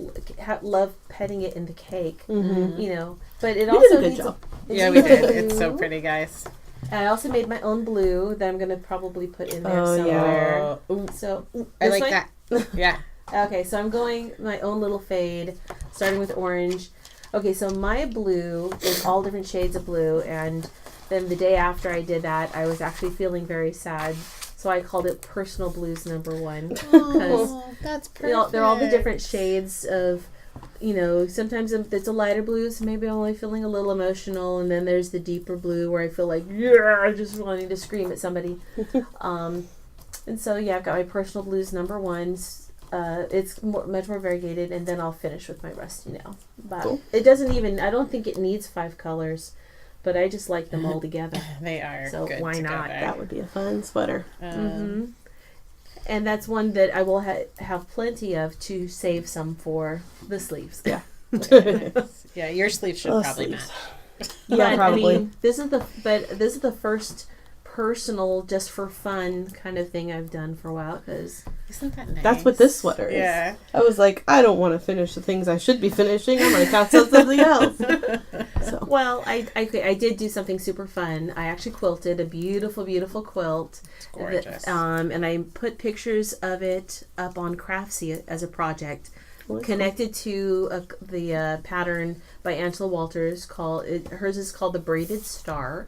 love petting it in the cake, But it we also did a good needs job. Yeah, we did. It's so pretty, guys. I also made my own blue that I'm gonna probably put in there Oh, somewhere. Oh, ooh, So I this like way? that. Yeah. Okay, so I'm going my own little fade, starting with orange. Okay, so my blue is all different shades of blue, and then the day after I did that, I was actually feeling very sad. So I called it Personal Blues number 1. Oh, that's perfect. They're all the different shades of, sometimes it's a lighter blue, so maybe I'm only feeling a little emotional, and then there's the deeper blue where I feel like, just wanting to scream at somebody. And so, I've got my Personal Blues number 1. It's much more variegated, and then I'll finish with my Rusty Nail. But Cool. It doesn't even, I don't think it needs 5 colors, but I just like them all together. They are So good why not? together. that would be a fun sweater. And that's one that I will have plenty of to save some for the sleeves. Yeah. Yeah, your sleeve should Oh, probably sleeves. match. Yeah, But, probably. I mean, this is the first personal, just for fun kind of thing I've done for a while. Because Isn't that nice? That's what this sweater is. Yeah. I was like, I don't want to finish the things I should be finishing. I'm going to cast out something else. So. Well, I did do something super fun. I actually quilted a beautiful, beautiful quilt. It's gorgeous. And I put pictures of it up on Craftsy as a project. Connected to the pattern by Angela Walters hers is called the Braided Star,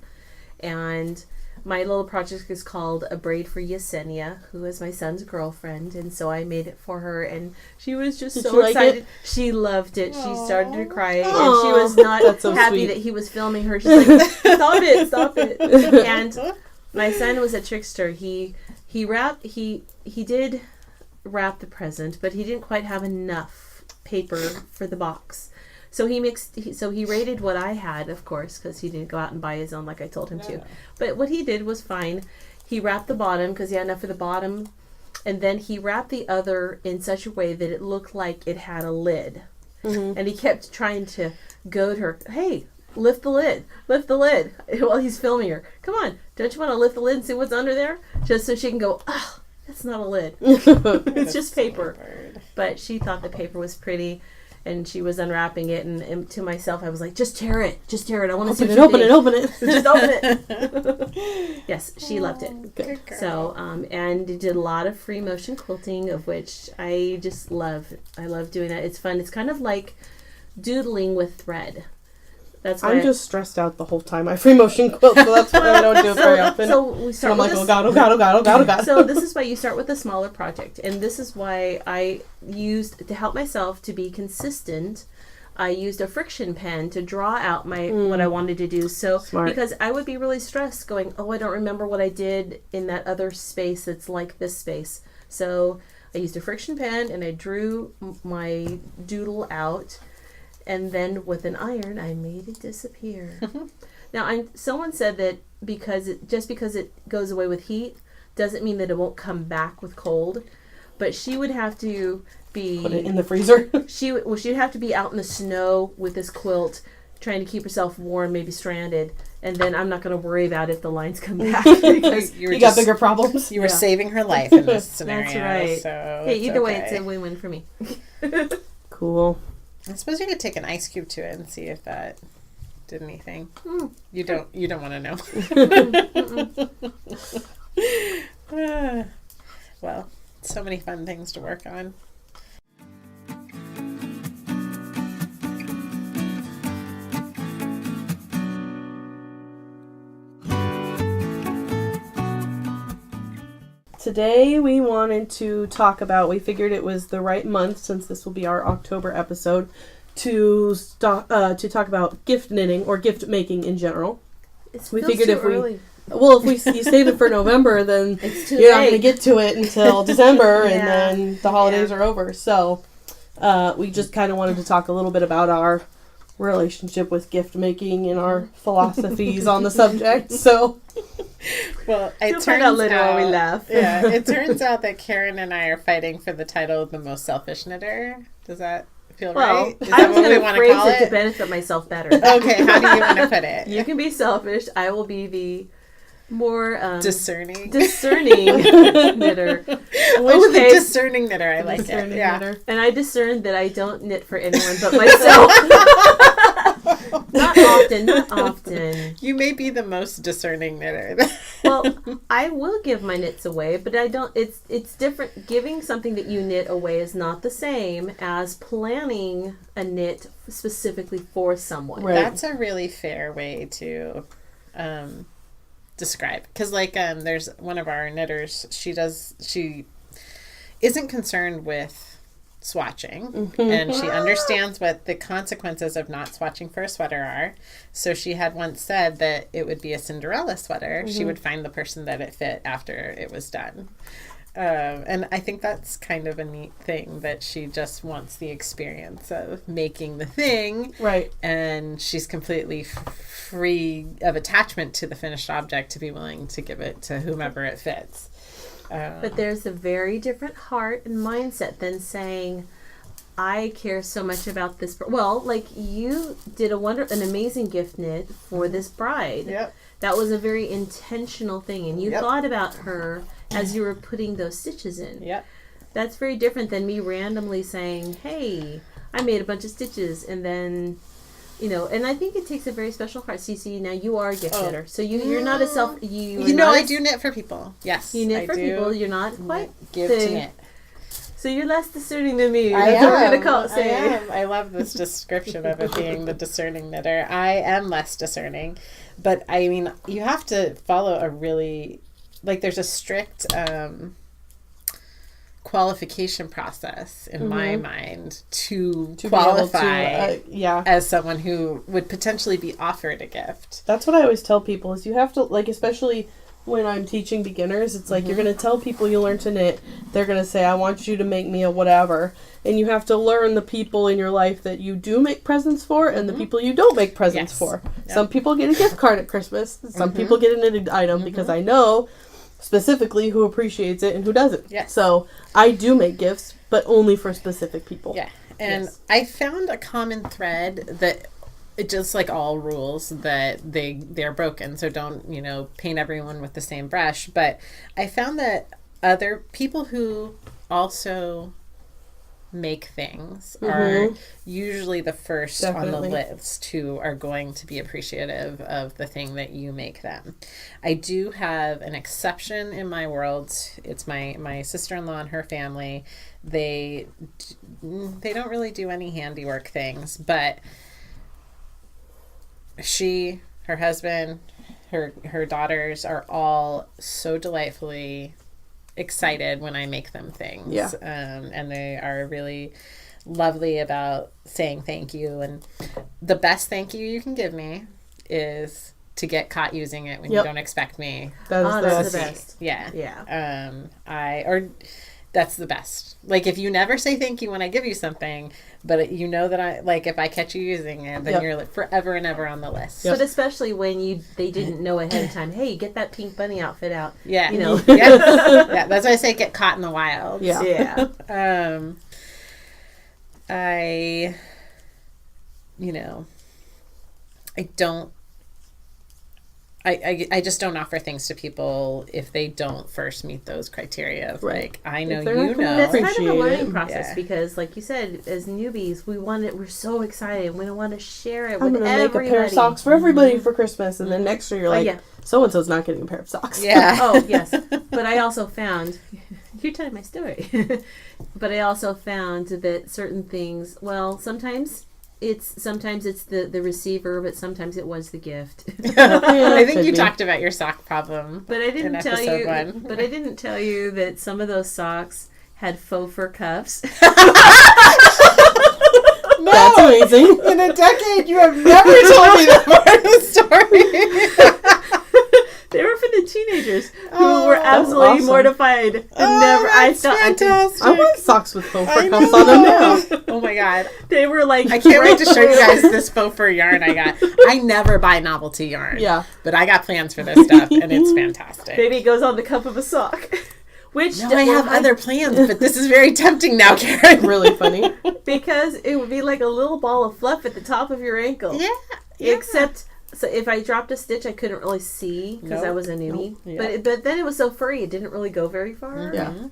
and my little project is called A Braid for Yesenia, who is my son's girlfriend, and so I made it for her, and she was just Did so she like excited. it? She loved it. Aww. She started to cry, and Aww. she was not That's so happy sweet. that he was filming her. She's like, stop it. And my son was a trickster. He did wrap the present, but he didn't quite have enough paper for the box. So he rated what I had, of course, because he didn't go out and buy his own like I told him to. But what he did was fine. He wrapped the bottom because he had enough for the bottom, and then he wrapped the other in such a way that it looked like it had a lid. Mm-hmm. And he kept trying to goad her, hey, lift the lid, while he's filming her. Come on, don't you want to lift the lid and see what's under there? Just so she can go, oh, that's not a lid. It's just paper. But she thought the paper was pretty, and she was unwrapping it, and to myself I was like, just tear it. I want to see Open it. just open it. Yes, she loved it. Good girl. So, and did a lot of free motion quilting, of which I just love. I love doing that. It's fun. It's kind of like doodling with thread. That's why I'm just stressed out the whole time. I free motion quilt, so that's why I don't do it very often. So we start I'm with like, this. oh God. So this is why you start with a smaller project, and this is why I used, to help myself to be consistent, I used a friction pen to draw out what I wanted to do. So Smart. Because I would be really stressed going, oh, I don't remember what I did in that other space that's like this space. So I used a friction pen and I drew my doodle out. And then with an iron, I made it disappear. Now, someone said that because it goes away with heat doesn't mean that it won't come back with cold. But she would have to be Put it in the freezer. she'd have to be out in the snow with this quilt, trying to keep herself warm, maybe stranded. And then I'm not going to worry about if the lines come back. Because You got bigger problems. You were saving her life in this scenario. That's right. So hey, it's either way, okay. it's a win-win for me. Cool. I suppose you could take an ice cube to it and see if that did anything. You don't want to know. Well, so many fun things to work on. Today we wanted to talk about, we figured it was the right month, since this will be our October episode, to talk about gift knitting or gift making in general. We figured if you save it for November, then you're not going to get to it until December, and then the holidays are over. So we just kind of wanted to talk a little bit about our relationship with gift making and our philosophies on the subject. So, well, You'll find out later when we laugh. Yeah, it turns out that Karen and I are fighting for the title of the most selfish knitter. Does that feel right? Is I that was what we going want to to call phrase it it? to benefit myself better. Okay, how do you want to put it? You can be selfish. I will be the more discerning knitter. Oh, the discerning knitter. I like it. Yeah. Knitter. And I discerned that I don't knit for anyone but myself. Not often. You may be the most discerning knitter. Well, I will give my knits away, but I don't. It's different. Giving something that you knit away is not the same as planning a knit specifically for someone. Right. That's a really fair way to describe, because there's one of our knitters, she isn't concerned with swatching, and she understands what the consequences of not swatching for a sweater are. So she had once said that it would be a Cinderella sweater. She would find the person that it fit after it was done. And I think that's kind of a neat thing, that she just wants the experience of making the thing. Right. And she's completely free of attachment to the finished object to be willing to give it to whomever it fits. But there's a very different heart and mindset than saying, I care so much about this. Well, like you did an amazing gift knit for this bride. Yep. That was a very intentional thing, and you thought about her as you were putting those stitches in. Yep. That's very different than me randomly saying, "Hey, I made a bunch of stitches," and then, and I think it takes a very special heart. Cece, now you are a gift knitter, so you're not a I do knit for people. Yes, you knit for people. You're not quite give to knit. So you're less discerning than me. I That's what we're gonna call it. I am. I love this description of it being the discerning knitter. I am less discerning, but I mean, you have to follow a really, there's a strict qualification process in my mind to qualify as someone who would potentially be offered a gift. That's what I always tell people is you have to, especially when I'm teaching beginners, it's like you're going to tell people you learn to knit. They're going to say, I want you to make me a whatever. And you have to learn the people in your life that you do make presents for and the people you don't make presents for. Yep. Some people get a gift card at Christmas. Some people get a knitted item because I know specifically who appreciates it and who doesn't. Yes. So I do make gifts, but only for specific people. Yeah. And I found a common thread that it just like all rules that they're broken. So don't, paint everyone with the same brush. But I found that other people who also make things are usually the first on the list who are going to be appreciative of the thing that you make them. I do have an exception in my world. It's my sister-in-law and her family. They don't really do any handiwork things, but her husband, her daughters are all so delightfully excited when I make them things. Yeah. And they are really lovely about saying thank you. And the best thank you can give me is to get caught using it when you don't expect me. That's the best. Yeah. Yeah. That's the best. Like, if you never say thank you when I give you something, but you know that if I catch you using it, then you're forever and ever on the list. But especially when they didn't know ahead of time, hey, get that pink bunny outfit out. Yeah. Yeah, that's why I say get caught in the wild. Yeah. I just don't offer things to people if they don't first meet those criteria of I know That's kind of a learning process because, like you said, as newbies, we're so excited. We don't want to share it with everybody. I'm going to make a pair of socks for everybody for Christmas, and then next year you're like, so-and-so's not getting a pair of socks. Yeah. Oh, yes. But I also found, you're telling my story, but I also found that certain things, sometimes it's the receiver, but sometimes it was the gift. I think you talked about your sock problem. But I didn't tell you. 1. But I didn't tell you that some of those socks had faux fur cuffs. No, that's amazing. In a decade, you have never told me that part of the story. They were for the teenagers who were absolutely mortified and never. Fantastic. I want socks with faux fur cuffs on them now. Oh my god, they were like. I can't wait to show you guys this faux fur yarn I got. I never buy novelty yarn. Yeah, but I got plans for this stuff, and it's fantastic. Maybe it goes on the cup of a sock. Which I have other plans, but this is very tempting now, Karen. Really funny. Because it would be like a little ball of fluff at the top of your ankle. Yeah. Except, so if I dropped a stitch, I couldn't really see because I was a newbie. But then it was so furry, it didn't really go very far. Yeah.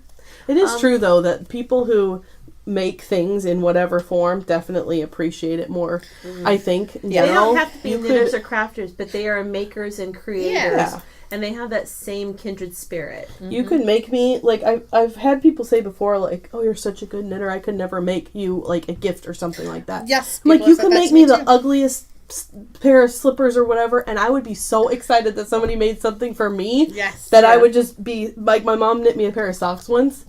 It is true, though, that people who make things in whatever form definitely appreciate it more, I think. Yeah, they don't have to be knitters or crafters, but they are makers and creators. Yeah. And they have that same kindred spirit. You could make me, I've had people say before, oh, you're such a good knitter, I could never make you, a gift or something like that. Yes. You could make me the ugliest pair of slippers or whatever, and I would be so excited that somebody made something for me. Yes. That I would just be, my mom knit me a pair of socks once,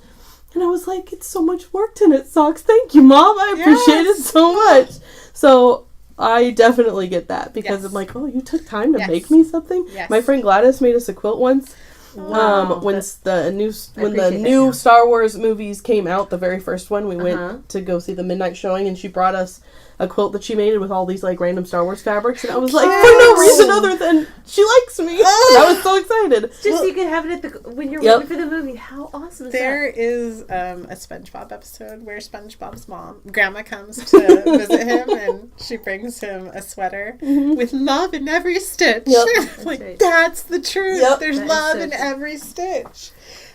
and I was like, it's so much work to knit socks. Thank you, Mom. I appreciate it so much. So I definitely get that because I'm like, oh, you took time to make me something. Yes. My friend Gladys made us a quilt once. Wow. When the new Star Wars movies came out, the very first one, we went to go see the midnight showing, and she brought us a quilt that she made with all these like random Star Wars fabrics, and I was like, for no reason other than she likes me. And I was so excited. Just so you can have it at when you're Yep. waiting for the movie. How awesome is There that? is a SpongeBob episode where SpongeBob's grandma comes to visit him, and she brings him a sweater with love in every stitch. Yep. Like, right. that's the truth. Yep. There's That is love so in true. every stitch.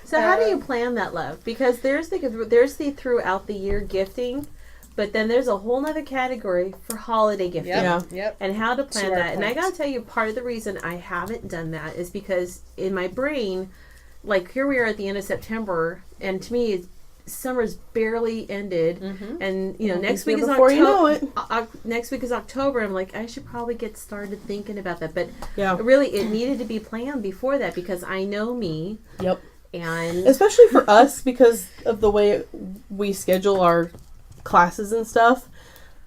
So how do you plan that love? Because there's the throughout the year gifting, but then there's a whole nother category for holiday gifting. Yep. Yeah. Yep. And how to plan To our that. And I point. gotta tell you, part of the reason I haven't done that is because in my brain, like here we are at the end of September, and to me, summer's barely ended, and you know next week is Before you know October. it. Next week is October. I'm like, I should probably get started thinking about that. But Yeah. really, it needed to be planned before that because I know me, Yep. and Especially for us because of the way we schedule our classes and stuff.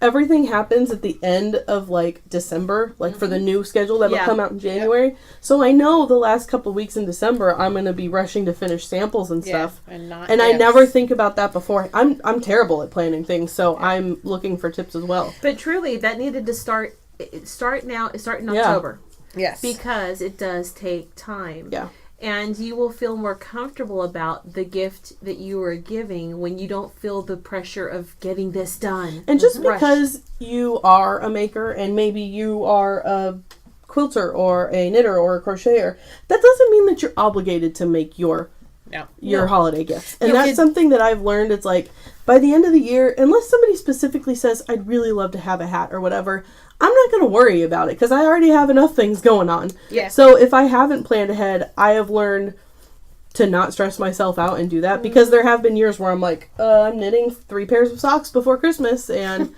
Everything happens at the end of like December, like for the new schedule that will Yeah. come out in January. So I know the last couple of weeks in December I'm going to be rushing to finish samples and stuff. And not And I gifts. never think about that before. I'm terrible at planning things, so I'm looking for tips as well. but truly, that needed to start now. Start in Yeah. October Yes. because it does take time. Yeah. And you will feel more comfortable about the gift that you are giving when you don't feel the pressure of getting this done. And just Rush. because you are a maker and maybe you are a quilter or a knitter or a crocheter, that doesn't mean that you're obligated to make your No. holiday gifts. And You that's could- something that I've learned. It's like by the end of the year, unless somebody specifically says, I'd really love to have a hat or whatever, I'm not going to worry about it because I already have enough things going on. Yeah. So if I haven't planned ahead, I have learned to not stress myself out and do that because there have been years where I'm like, I'm knitting 3 pairs of socks before Christmas, and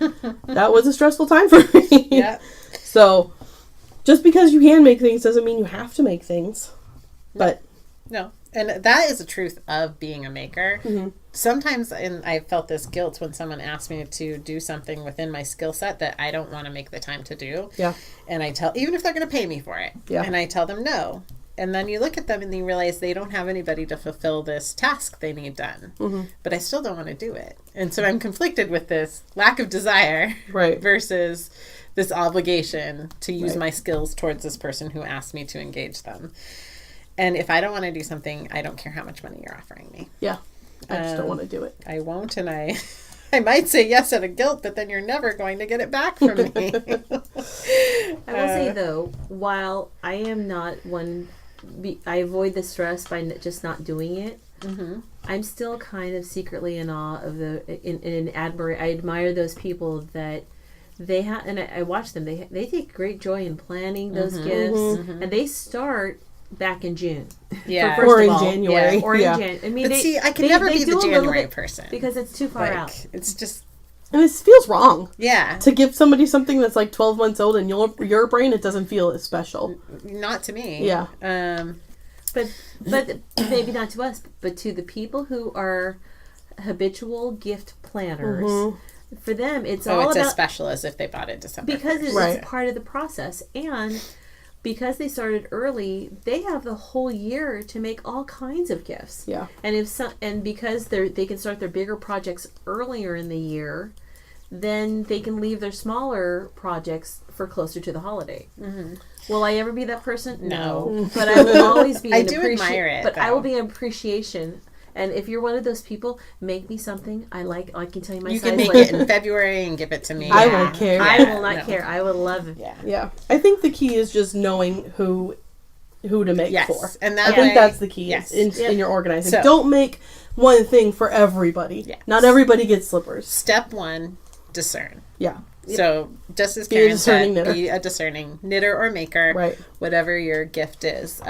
that was a stressful time for me. Yeah. So just because you can make things doesn't mean you have to make things. But No. And that is the truth of being a maker. Mm-hmm. Sometimes, and I felt this guilt when someone asked me to do something within my skill set that I don't want to make the time to do. yeah, And I tell, even if they're going to pay me for it, Yeah. and I tell them no. And then you look at them and you realize they don't have anybody to fulfill this task they need done. Mm-hmm. But I still don't want to do it. And so I'm conflicted with this lack of desire right. versus this obligation to use Right. my skills towards this person who asked me to engage them. And if I don't want to do something, I don't care how much money you're offering me. Yeah. I just don't want to do it. I won't, and I might say yes out of guilt, but then you're never going to get it back from me. I will say though, while I am not one, I avoid the stress by just not doing it. Mm-hmm. I'm still kind of secretly in awe of I admire those people that they have, and I watch them. They take great joy in planning those gifts, and they start back in June. Yeah. First Or of in all, January. or in Yeah. Jan. I mean, But they, see, I can they- never they be do the a little January bit person. because it's too far out. It's just, And it feels wrong yeah, to give somebody something that's like 12 months old and your brain, it doesn't feel as special. not to me. Yeah. But maybe not to us, but to the people who are habitual gift planners. For them, it's all it's about as special as if they bought it December because 1st. it's Right. part of the process, and because they started early, they have the whole year to make all kinds of gifts. Yeah. And because they can start their bigger projects earlier in the year, then they can leave their smaller projects for closer to the holiday. Mm-hmm. Will I ever be that person? No. But I will always be. I do admire it, but I will though. be an appreciation. And if you're one of those people, make me something I like. I can tell you my You size. can make like- it in February and give it to me. I won't care. I will not No. care. I would love it. Yeah. Yeah. I think the key is just knowing who to make Yes. for. And I that think way- that's the key yes. in your organizing. So- Don't make one thing for everybody. Yes. Not everybody gets slippers. Step 1, discern. Yeah. So just as Be a Karen discerning said, knitter. be a discerning knitter or maker, Right. whatever your gift is.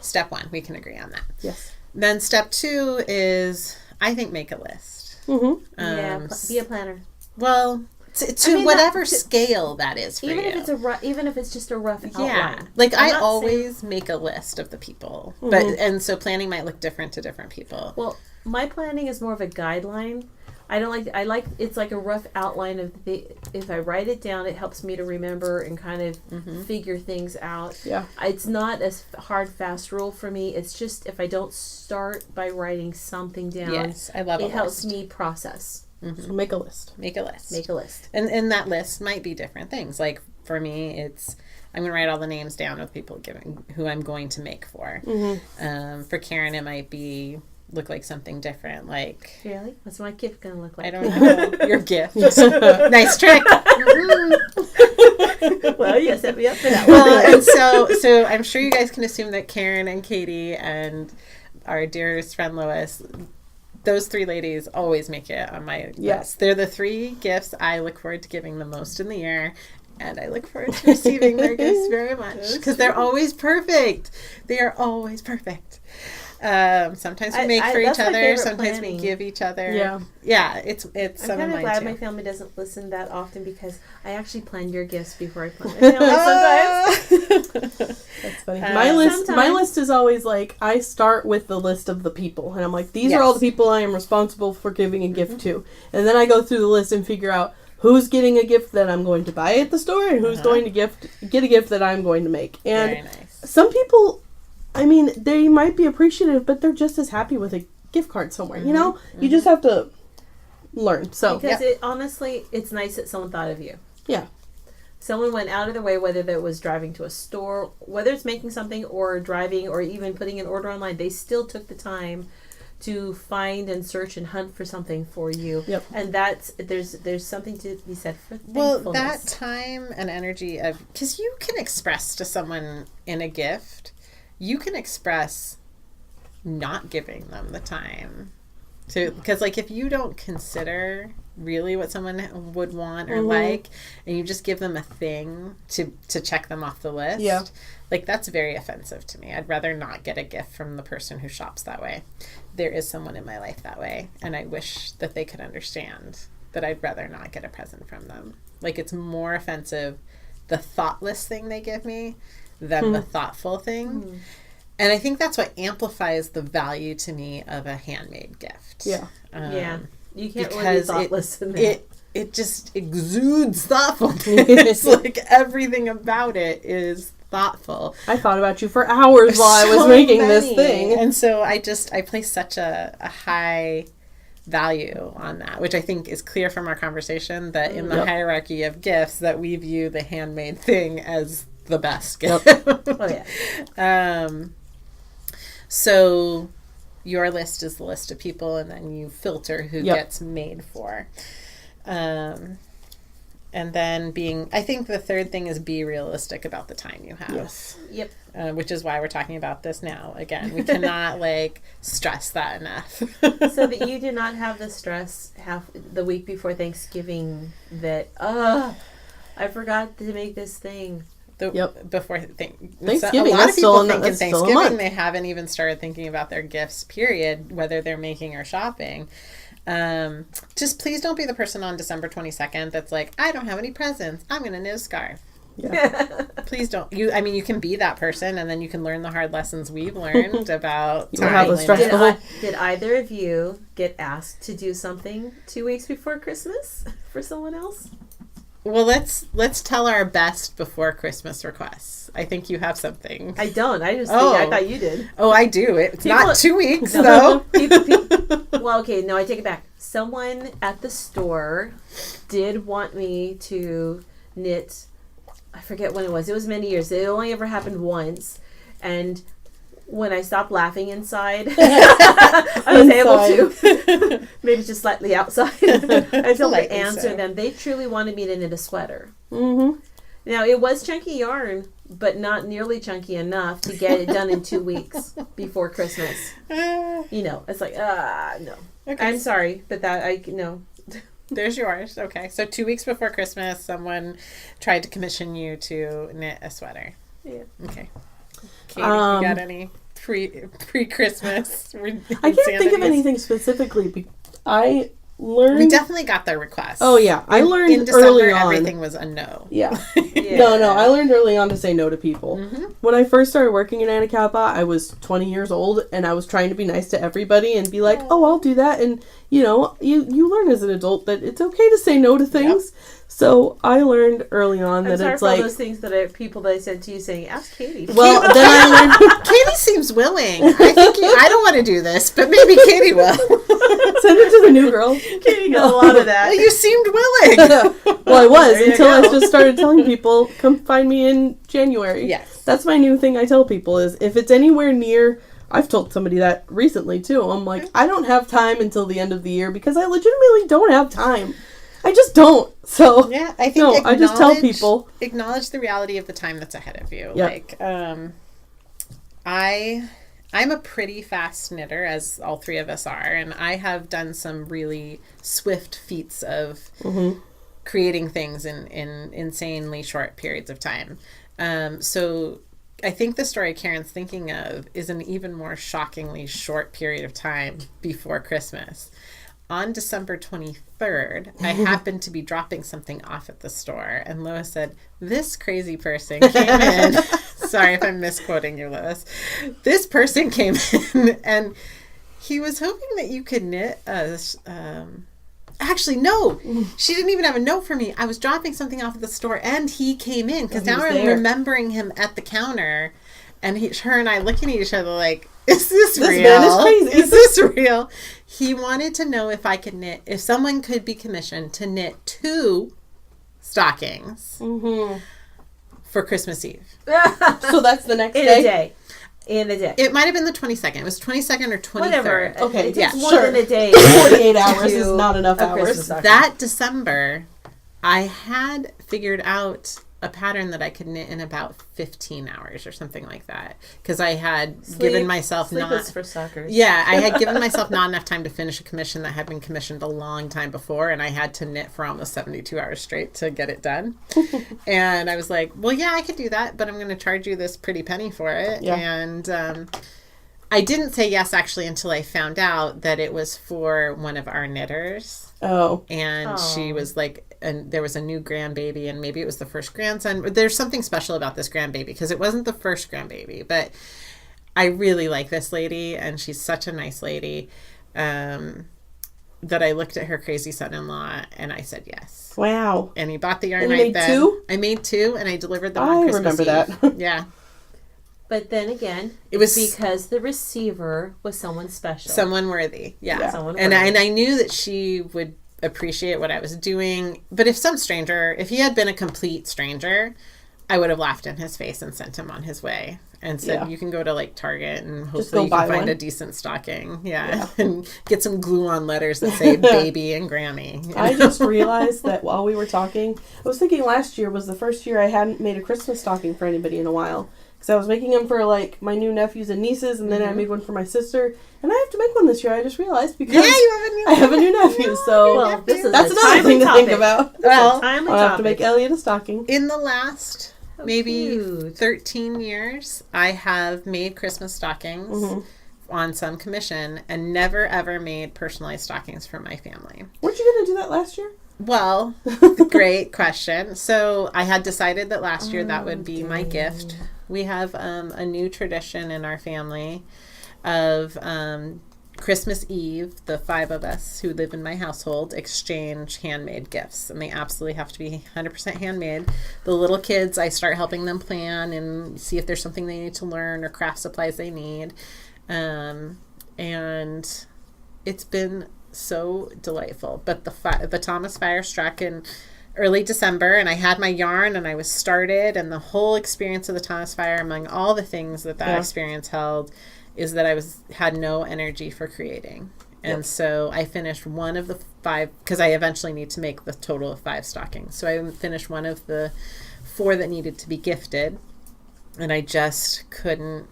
Step 1, we can agree on that. Yes. Then step 2 is, I think, make a list. Mm-hmm. Yeah, be a planner. Well, to I mean, whatever that- scale that is for Even you. if it's even if it's just a rough yeah, outline. like I'm I not always make a list of the people, Mm-hmm. but and so planning might look different to different people. Well, my planning is more of a guideline. I like it's like a rough outline of if I write it down, it helps me to remember and kind of figure things out. Yeah. It's not a hard, fast rule for me. It's just if I don't start by writing something down, Yes, I love it a helps list. me process. So make a list. Make a list. Make a list. And that list might be different things. Like for me, it's I'm going to write all the names down of people who I'm going to make for. For Karen, it might look like something different. Like, Really? What's my gift going to look like? I don't know. Your gift. Nice trick. Well, you set me up for that Well, and so I'm sure you guys can assume that Karen and Katie and our dearest friend Lois, those three ladies always make it on my list. They're the three gifts I look forward to giving the most in the year. And I look forward to receiving their gifts very much because they're always perfect. They are always perfect. Sometimes we make for each other. Sometimes we give each other. Yeah. It's I'm some kind of of mine glad too. my family doesn't listen that often because I actually plan your gifts before I plan my family sometimes. That's funny. My list is always like I start with the list of the people, and I'm like, these are all the people I am responsible for giving a gift to, and then I go through the list and figure out who's getting a gift that I'm going to buy at the store and who's going to get a gift that I'm going to make. And very nice. Some people, I mean, they might be appreciative, but they're just as happy with a gift card somewhere. You know, you just have to learn. So because honestly, it's nice that someone thought of you. Yeah. Someone went out of their way, whether that was driving to a store, whether it's making something or driving or even putting an order online, they still took the time to find and search and hunt for something for you. Yep. And there's something to be said for thankfulness. Well, that time and energy of, because you can express to someone in a gift, you can express not giving them the time. So, because like if you don't consider really what someone would want or like, and you just give them a thing to check them off the list, like that's very offensive to me. I'd rather not get a gift from the person who shops that way. There is someone in my life that way, and I wish that they could understand that I'd rather not get a present from them. Like it's more offensive the thoughtless thing they give me than the thoughtful thing. And I think that's what amplifies the value to me of a handmade gift. You can't really be thoughtless in that. It just exudes thoughtfulness. Like everything about it is thoughtful. I thought about you for hours while I was making this thing. And so I place such a high value on that, which I think is clear from our conversation that in the hierarchy of gifts that we view the handmade thing as the best gift. So your list is the list of people, and then you filter who gets made for. And then I think the third thing is be realistic about the time you have. Yes. Yep. Which is why we're talking about this now. Again, we cannot stress that enough. So that you do not have the stress the week before Thanksgiving that, I forgot to make this thing. Before Thanksgiving, a lot of people think in still a Thanksgiving month. they haven't even started thinking about their gifts, period, whether they're making or shopping. Just please don't be the person on December 22nd that's like, I don't have any presents, I'm going to knit a scarf. Please don't. You can be that person, and then you can learn the hard lessons we've learned about Did either of you get asked to do something 2 weeks before Christmas for someone else? Well, let's tell our best before Christmas requests. I think you have something. I don't. I just think I thought you did. Oh, I do. It's not 2 weeks, though. Well, okay, no, I take it back. Someone at the store did want me to knit. I forget when it was. It was many years. It only ever happened once. And when I stopped laughing inside, I was able to, maybe just slightly outside, I was able to answer them. They truly wanted me to knit a sweater. Now, it was chunky yarn, but not nearly chunky enough to get it done in 2 weeks before Christmas. It's like, no. Okay. I'm sorry, but no. There's yours. Okay. So 2 weeks before Christmas, someone tried to commission you to knit a sweater. Yeah. Okay. Katie, you got any pre-Christmas? I can't think of anything specifically. I learned... We definitely got the request. Oh, yeah. I learned in December, early on. Everything was a no. Yeah. No. I learned early on to say no to people. When I first started working in Anacapa, I was 20 years old, and I was trying to be nice to everybody and be like, oh, I'll do that. And, you learn as an adult that it's okay to say no to things. Yep. So I learned early on that it's like... all those things that are people that I said to you saying, ask Katie. Well, then I learned... Katie seems willing. I don't want to do this, but maybe Katie will. So Send it to the new girl. Katie got a lot of that. Well, you seemed willing. Well, I was There you until I go. just started telling people, come find me in January. Yes. That's my new thing I tell people is if it's anywhere near, I've told somebody that recently too. I'm like, I don't have time until the end of the year because I legitimately don't have time. I just don't. So Yeah, I think no, I just tell people. Acknowledge the reality of the time that's ahead of you. Yep. Like, I'm a pretty fast knitter, as all three of us are, and I have done some really swift feats of creating things in insanely short periods of time. So I think the story Karen's thinking of is an even more shockingly short period of time before Christmas. On December 23rd, I happened to be dropping something off at the store, and Lois said, this crazy person came in. Sorry if I'm misquoting you, Lois. This person came in, and he was hoping that you could knit us. Actually, no, she didn't even have a note for me. I was dropping something off at the store, and he came in, because now I'm remembering him at the counter, and her and I looking at each other like, is this real? This man is crazy. Is this real? He wanted to know if I could knit, if someone could be commissioned to knit 2 stockings for Christmas Eve. So that's the next In day. a day. In a day. It might have been the 22nd. It was 22nd or 23rd. Whatever. Okay, It yeah, takes more sure. than a day. 48 hours is to not enough a hours. Christmas stocking. That December, I had figured out a pattern that I could knit in about 15 hours or something like that. Because I had given myself Sleep not... is for suckers. Yeah, I had given myself not enough time to finish a commission that had been commissioned a long time before, and I had to knit for almost 72 hours straight to get it done. And I was like, well, yeah, I could do that, but I'm going to charge you this pretty penny for it. Yeah. And I didn't say yes, actually, until I found out that it was for one of our knitters. Oh. And she was like, and there was a new grandbaby, and maybe it was the first grandson. There's something special about this grandbaby, because it wasn't the first grandbaby, but I really like this lady, and she's such a nice lady, that I looked at her crazy son-in-law, and I said yes. Wow. And he bought the yarn And you right made then. 2? I made 2, and I delivered them I on Christmas remember Eve. that. Yeah. But then again, It was because the receiver was someone special. someone worthy. Yeah. Someone And worthy. I knew that she would appreciate what I was doing. But if he had been a complete stranger, I would have laughed in his face and sent him on his way and said, you can go to like Target and hopefully you can find a decent stocking. Yeah. And get some glue on letters that say baby and Grammy. You know? I just realized that while we were talking, I was thinking last year was the first year I hadn't made a Christmas stocking for anybody in a while. Because I was making them for like my new nephews and nieces, and then I made one for my sister. And I have to make one this year, I just realized, because you have a new nephew. So Well, this is that's a another timely thing to topic. think about. Well, Timely I'll have to topic. make Elliot a stocking. in the last maybe cute. 13 years, I have made Christmas stockings on some commission and never ever made personalized stockings for my family. Weren't you going to do that last year? Well, great question. So I had decided that last year that would be my gift. We have a new tradition in our family of Christmas Eve, the 5 of us who live in my household exchange handmade gifts, and they absolutely have to be 100% handmade. The little kids, I start helping them plan and see if there's something they need to learn or craft supplies they need. And it's been so delightful. But the Thomas fire struck in early December, and I had my yarn and I was started, and the whole experience of the Thomas fire, among all the things that experience held, is that I had no energy for creating. And so I finished one of the 5, because I eventually need to make the total of 5 stockings. So I finished one of the 4 that needed to be gifted, and I just couldn't,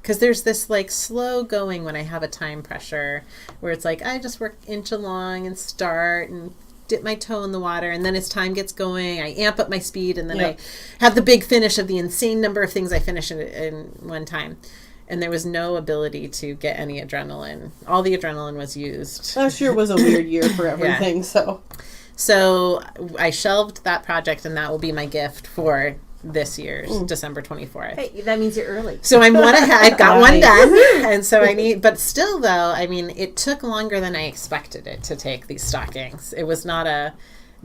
because there's this like slow going when I have a time pressure where it's like I just work inch along and start and dip my toe in the water, and then as time gets going I amp up my speed, and then I have the big finish of the insane number of things I finish in one time. And there was no ability to get any adrenaline. All the adrenaline was used. Last year was a weird year for everything, so I shelved that project, and that will be my gift for this year's December 24th. Hey, that means you're early. So I'm one ahead. I've got one Nice. done, and so I need. But still, though, I mean, it took longer than I expected it to take these stockings. It was not a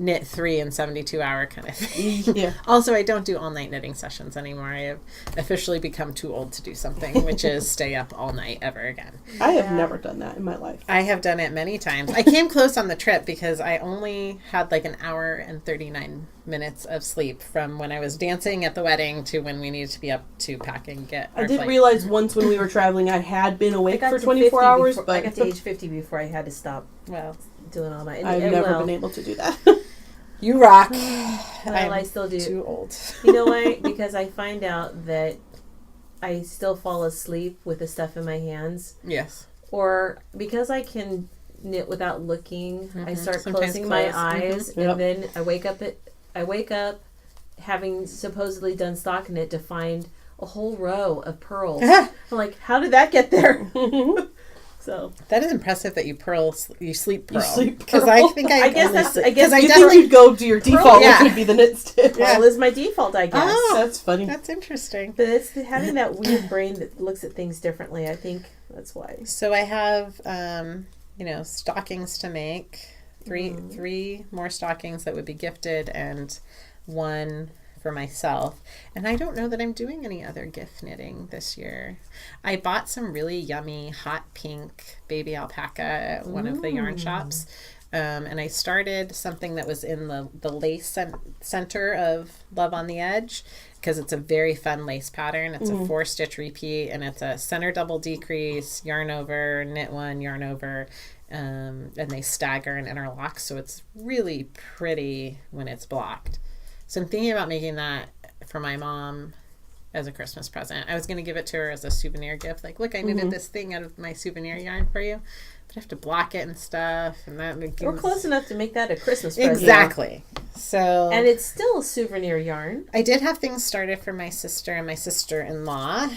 knit 3 in 72-hour kind of thing. Yeah. Also, I don't do all-night knitting sessions anymore. I have officially become too old to do something, which is stay up all night ever again. I have never done that in my life. I have done it many times. I came close on the trip because I only had like an hour and 39 minutes of sleep from when I was dancing at the wedding to when we needed to be up to pack and get our I did flight. realize once when we were traveling I had been I awake got for to 24 50 hours, before, but I got to age 50 before I had to stop Well, doing all that. I've never been able to do that. you rock. Well, I still do. Too old. You know why? Because I find out that I still fall asleep with the stuff in my hands. Yes. Or because I can knit without looking, I start Sometimes closing my close. eyes, Yep. and then I wake up having supposedly done stockinette to find a whole row of pearls. I'm like, how did that get there? So That is impressive that you sleep pearl. sleep Because pearl. I think I guess only that's- sleep- I guess you I you think definitely you'd go to your default, Yeah. which would be the knit stitch. pearl is my default, I guess. Oh. That's funny. That's interesting. But it's having that weird brain that looks at things differently. I think that's why. So I have, stockings to make. Three more stockings that would be gifted, and one for myself. And I don't know that I'm doing any other gift knitting this year. I bought some really yummy hot pink baby alpaca at one of the yarn shops. And I started something that was in the lace center of Love on the Edge, because it's a very fun lace pattern. It's a 4-stitch repeat, and it's a center double decrease, yarn over, knit one, yarn over, and they stagger and interlock. So it's really pretty when it's blocked. So I'm thinking about making that for my mom as a Christmas present. I was going to give it to her as a souvenir gift. Like, look, I knitted this thing out of my souvenir yarn for you. But I have to block it and stuff. And that We're close enough to make that a Christmas present. Exactly. So, And it's still a souvenir yarn. I did have things started for my sister and my sister-in-law,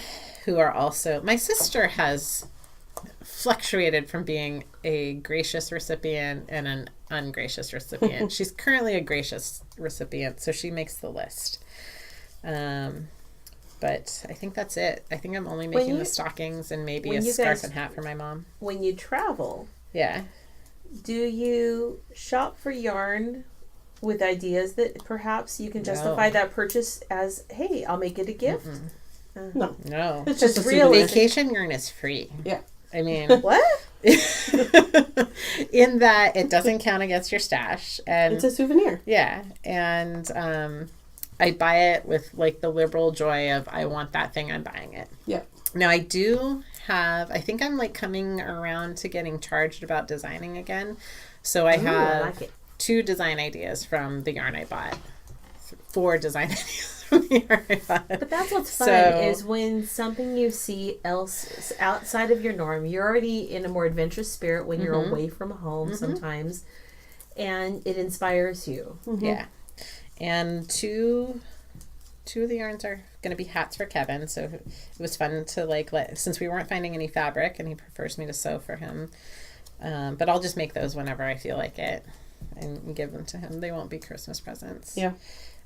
who are also... My sister has fluctuated from being a gracious recipient and an ungracious recipient. She's currently a gracious recipient, so she makes the list. But I think that's it. I think I'm only making the stockings and maybe a scarf and hat for my mom. When you travel, Yeah. do you shop for yarn with ideas that perhaps you can justify that purchase as, hey, I'll make it a gift? No. No. It's just a real- souvenir. Vacation yarn is free. Yeah. I mean, What? in that it doesn't count against your stash. And It's a souvenir. yeah. And I buy it with like the liberal joy of, I want that thing, I'm buying it. Yeah. Now I think I'm like coming around to getting charged about designing again. So I Ooh, have I like it. 2 design ideas from the yarn I bought. 4 design ideas from the yarn I bought. But that's what's fun So- is when something you see else outside of your norm. You're already in a more adventurous spirit when you're away from home sometimes, and it inspires you. Yeah. And two of the yarns are going to be hats for Kevin. So it was fun to since we weren't finding any fabric and he prefers me to sew for him. But I'll just make those whenever I feel like it and give them to him. They won't be Christmas presents. Yeah.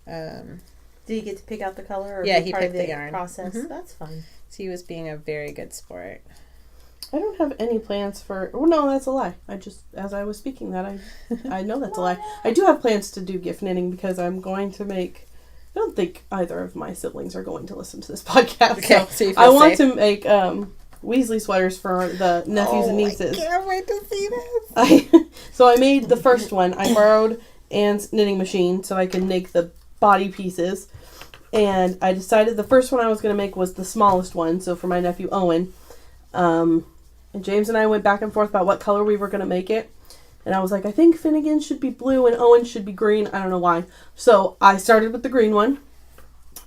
Did you get to pick out the color? Or Yeah, be he part of picked the yarn. process. That's fun. So he was being a very good sport. I don't have any plans for... Oh, no, that's a lie. I just, as I was speaking that, I know that's a lie. I do have plans to do gift knitting because I'm going to make... I don't think either of my siblings are going to listen to this podcast. Okay, so you feel I want safe. to make Weasley sweaters for the nephews and nieces. I can't wait to see this. So I made the first one. I borrowed Anne's knitting machine so I could make the body pieces. And I decided the first one I was going to make was the smallest one, so for my nephew Owen. And James and I went back and forth about what color we were going to make it. And I was like, I think Finnegan should be blue and Owen should be green. I don't know why. So I started with the green one.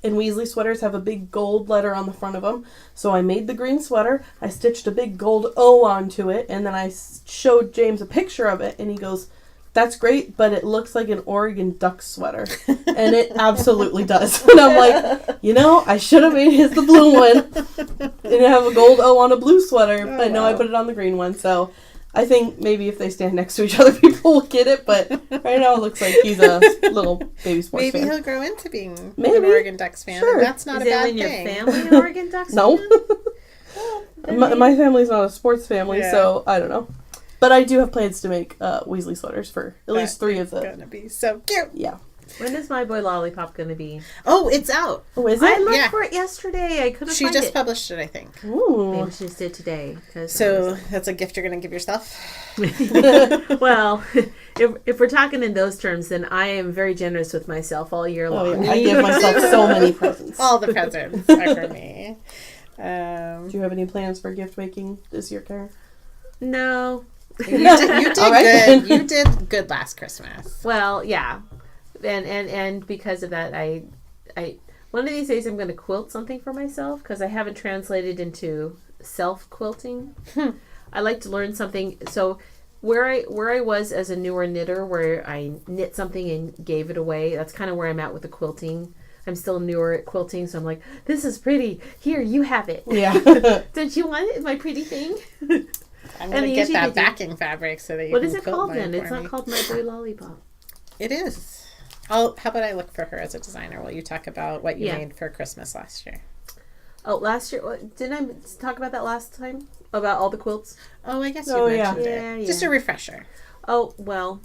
And Weasley sweaters have a big gold letter on the front of them. So I made the green sweater. I stitched a big gold O onto it. And then I showed James a picture of it. And he goes, that's great, but it looks like an Oregon Duck sweater. And it absolutely does. And I'm like, I should have made his the blue one. And have a gold O on a blue sweater. But no, I put it on the green one. So I think maybe if they stand next to each other, people will get it. But right now it looks like he's a little baby sports Maybe fan. he'll grow into being an Maybe. Oregon Ducks fan. Sure. And that's not Is a it bad in your thing. family an Oregon Ducks? No. fan? My family's not a sports family, Yeah. so I don't know. But I do have plans to make Weasley sweaters for at least 3 of them. It's gonna be so cute. Yeah. When is My Boy Lollipop going to be? Oh, it's out. Oh, is I it? looked Yeah. for it yesterday. I couldn't She find just it. published it, I think. Ooh. Maybe she just did today. 'Cause So that's a gift you're gonna give yourself. well, if we're talking in those terms, then I am very generous with myself all year Oh, long. yeah. I give myself so many presents. All the presents are for me. Do you have any plans for gift making this year, Kara? No. You did All right. good. You did good last Christmas. Well, yeah, and because of that, I one of these days I'm going to quilt something for myself because I haven't translated into self quilting. I like to learn something. So where I was as a newer knitter, where I knit something and gave it away, that's kind of where I'm at with the quilting. I'm still newer at quilting, so I'm like, this is pretty. Here, you have it. Yeah. Don't you want it? My pretty thing. I'm And gonna they get usually that do- backing fabric so that you What can is it quilt called mine then? It's for not me. called My Boy Lollipop. It is. How about I look for her as a designer while you talk about what you Yeah. made for Christmas last year? Oh, last year, didn't I talk about that last time? About all the quilts? Oh, I guess Oh, you yeah. mentioned Yeah, it. Just yeah. a refresher. Oh, well,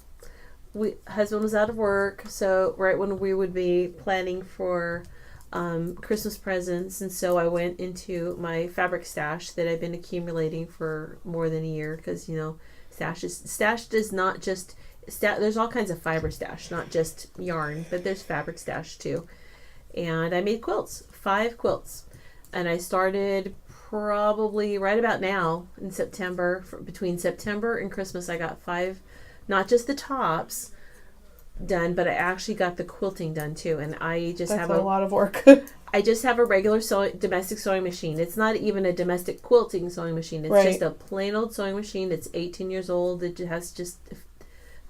husband was out of work, so right when we would be planning for Christmas presents, and so I went into my fabric stash that I've been accumulating for more than a year because, stash does not just, there's all kinds of fiber stash, not just yarn, but there's fabric stash too. And I made quilts, 5 quilts, and I started probably right about now in September. Between September and Christmas, I got 5, not just the tops done, but I actually got the quilting done too. And I just That's have a lot of work. I just have a regular domestic sewing machine. It's not even a domestic quilting sewing machine. It's Right. just a plain old sewing machine. It's 18 years old. It has just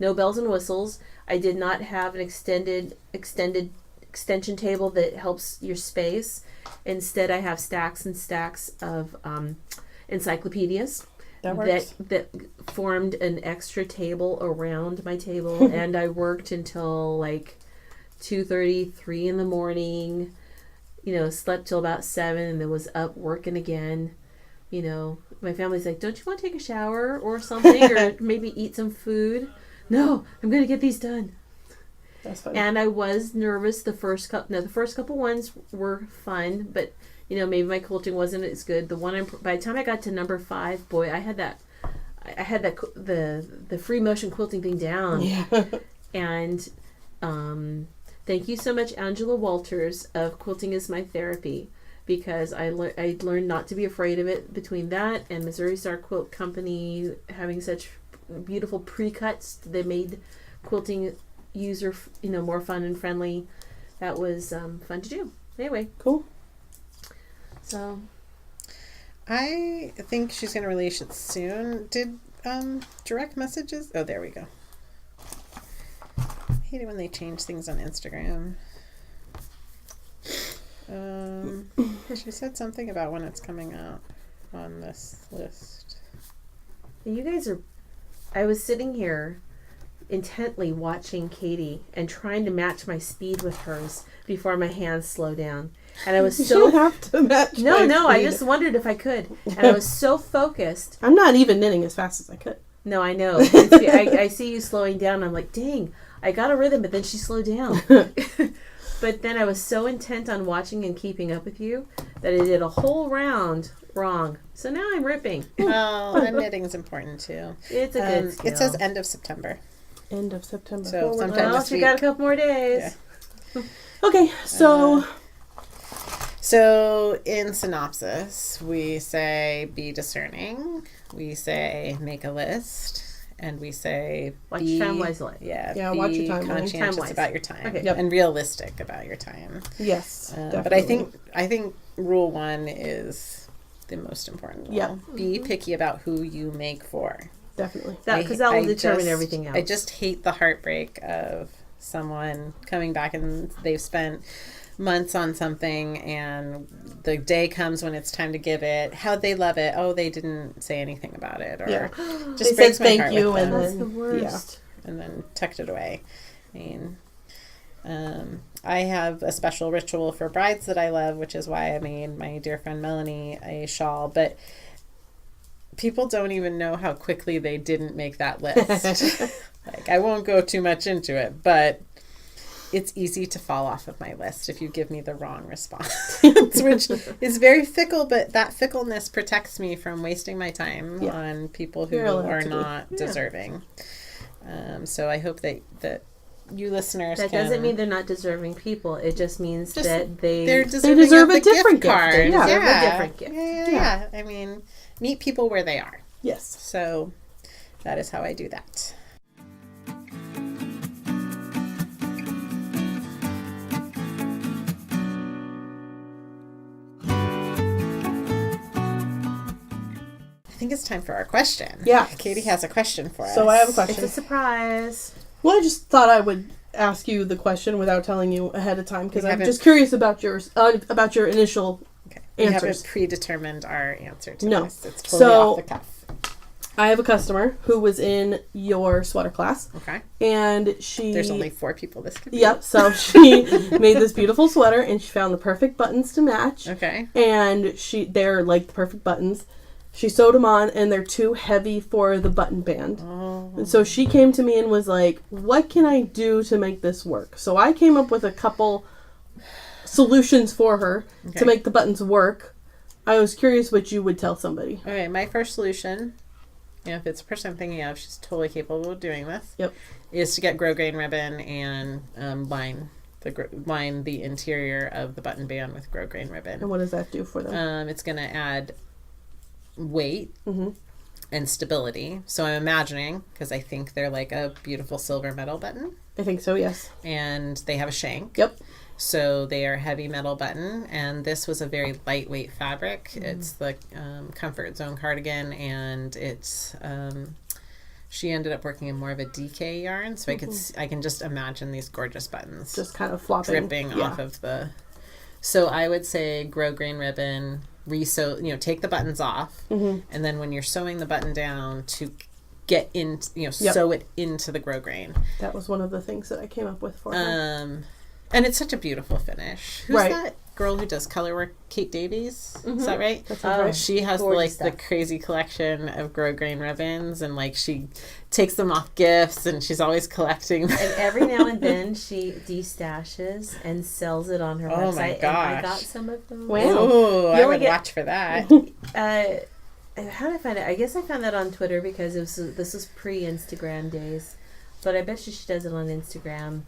no bells and whistles. I did not have an extension table that helps your space. Instead, I have stacks and stacks of encyclopedias That works. that formed an extra table around my table. And I worked until like 2:30, 3 in the morning. Slept till about 7 and then was up working again. My family's like, don't you want to take a shower or something or maybe eat some food? No, I'm going to get these done. That's fun. And I was nervous the first couple ones were fun, but maybe my quilting wasn't as good. By the time I got to number 5, boy, I had that the free motion quilting thing down. Yeah. And thank you so much, Angela Walters of Quilting is My Therapy, because I learned not to be afraid of it. Between that and Missouri Star Quilt Company having such beautiful pre-cuts, they made quilting user more fun and friendly. That was fun to do. Anyway, Cool. so I think she's going to release it soon. Did direct messages? Oh, there we go. I hate it when they change things on Instagram. She said something about when it's coming out on this list. you guys are. I was sitting here intently watching Katie and trying to match my speed with hers before my hands slow down. And I was You so don't have to match. no, my I speed. just wondered if I could. And I was so focused. I'm not even knitting as fast as I could. No, I know. I see you slowing down. I'm like, dang, I got a rhythm, but then she slowed down. But then I was so intent on watching and keeping up with you that I did a whole round wrong. So now I'm ripping. Oh, and knitting is important too. It's a good skill. It says end of September. End of September. So Well, sometime Well, this she week. got a couple more days. Yeah. Okay, so So in synopsis, we say be discerning, we say make a list, and we say Watch be, your time wisely. Yeah, be watch your time. conscientious Time-wise. about your time Okay. Yep. and realistic about your time. yes, But I think rule 1 is the most important. Yeah. Rule. Be picky about who you make for. definitely. Because that will I determine just- everything else. I just hate the heartbreak of someone coming back and they've spent months on something and the day comes when it's time to give it. How'd they love it? Oh, they didn't say anything about it. Or Yeah. just They breaks said my thank heart you with and them. That's then- the worst. And then tucked it away. I mean, I have a special ritual for brides that I love, which is why I made my dear friend Melanie a shawl. But people don't even know how quickly they didn't make that list. Like, I won't go too much into it, but it's easy to fall off of my list if you give me the wrong response, which is very fickle, but that fickleness protects me from wasting my time on people who are not deserving. So I hope that you listeners That doesn't mean they're not deserving people. It just means that they deserve a different gift card. card. They deserve a different gift. Yeah. I mean, meet people where they are. Yes. So that is how I do that. I think it's time for our question. Yeah. Katie has a question for us. So I have a question. It's a surprise. Well, I just thought I would ask you the question without telling you ahead of time because We I'm haven't- just curious about yours, about your initial We answers. haven't predetermined our answer to No. this. It's totally off the cuff. I have a customer who was in your sweater class, Okay. and There's only 4 people this could be. Yep. So she made this beautiful sweater, and she found the perfect buttons to match. Okay. And they're like the perfect buttons. She sewed them on, and they're too heavy for the button band. Oh. And so she came to me and was like, "What can I do to make this work?" So I came up with a couple solutions for her to make the buttons work. I was curious what you would tell somebody. Okay, my first solution, if it's a person I'm thinking of, she's totally capable of doing this. Yep. Is to get grosgrain ribbon and line the interior of the button band with grosgrain ribbon. And what does that do for them? It's going to add weight and stability. So I'm imagining, because I think they're like a beautiful silver metal button, I think so, yes. and they have a shank. Yep. So they are heavy metal button, and this was a very lightweight fabric. It's the Comfort Zone cardigan, and it's she ended up working in more of a DK yarn, so I can just imagine these gorgeous buttons Just kind of flopping. dripping off of the. So I would say grosgrain ribbon, resew, take the buttons off, and then when you're sewing the button down to get in, sew it into the grosgrain. That was one of the things that I came up with for her. And it's such a beautiful finish. Who's that girl who does color work? Kate Davies? Is that right? That sounds right. She has the crazy collection of grosgrain ribbons, and she takes them off gifts, and she's always collecting them. And every now and then she destashes and sells it on her website. Oh my gosh. And I got some of them. Wow. Oh, I would get- watch for that. How did I find it? I guess I found that on Twitter because this was pre-Instagram days. But I bet she does it on Instagram.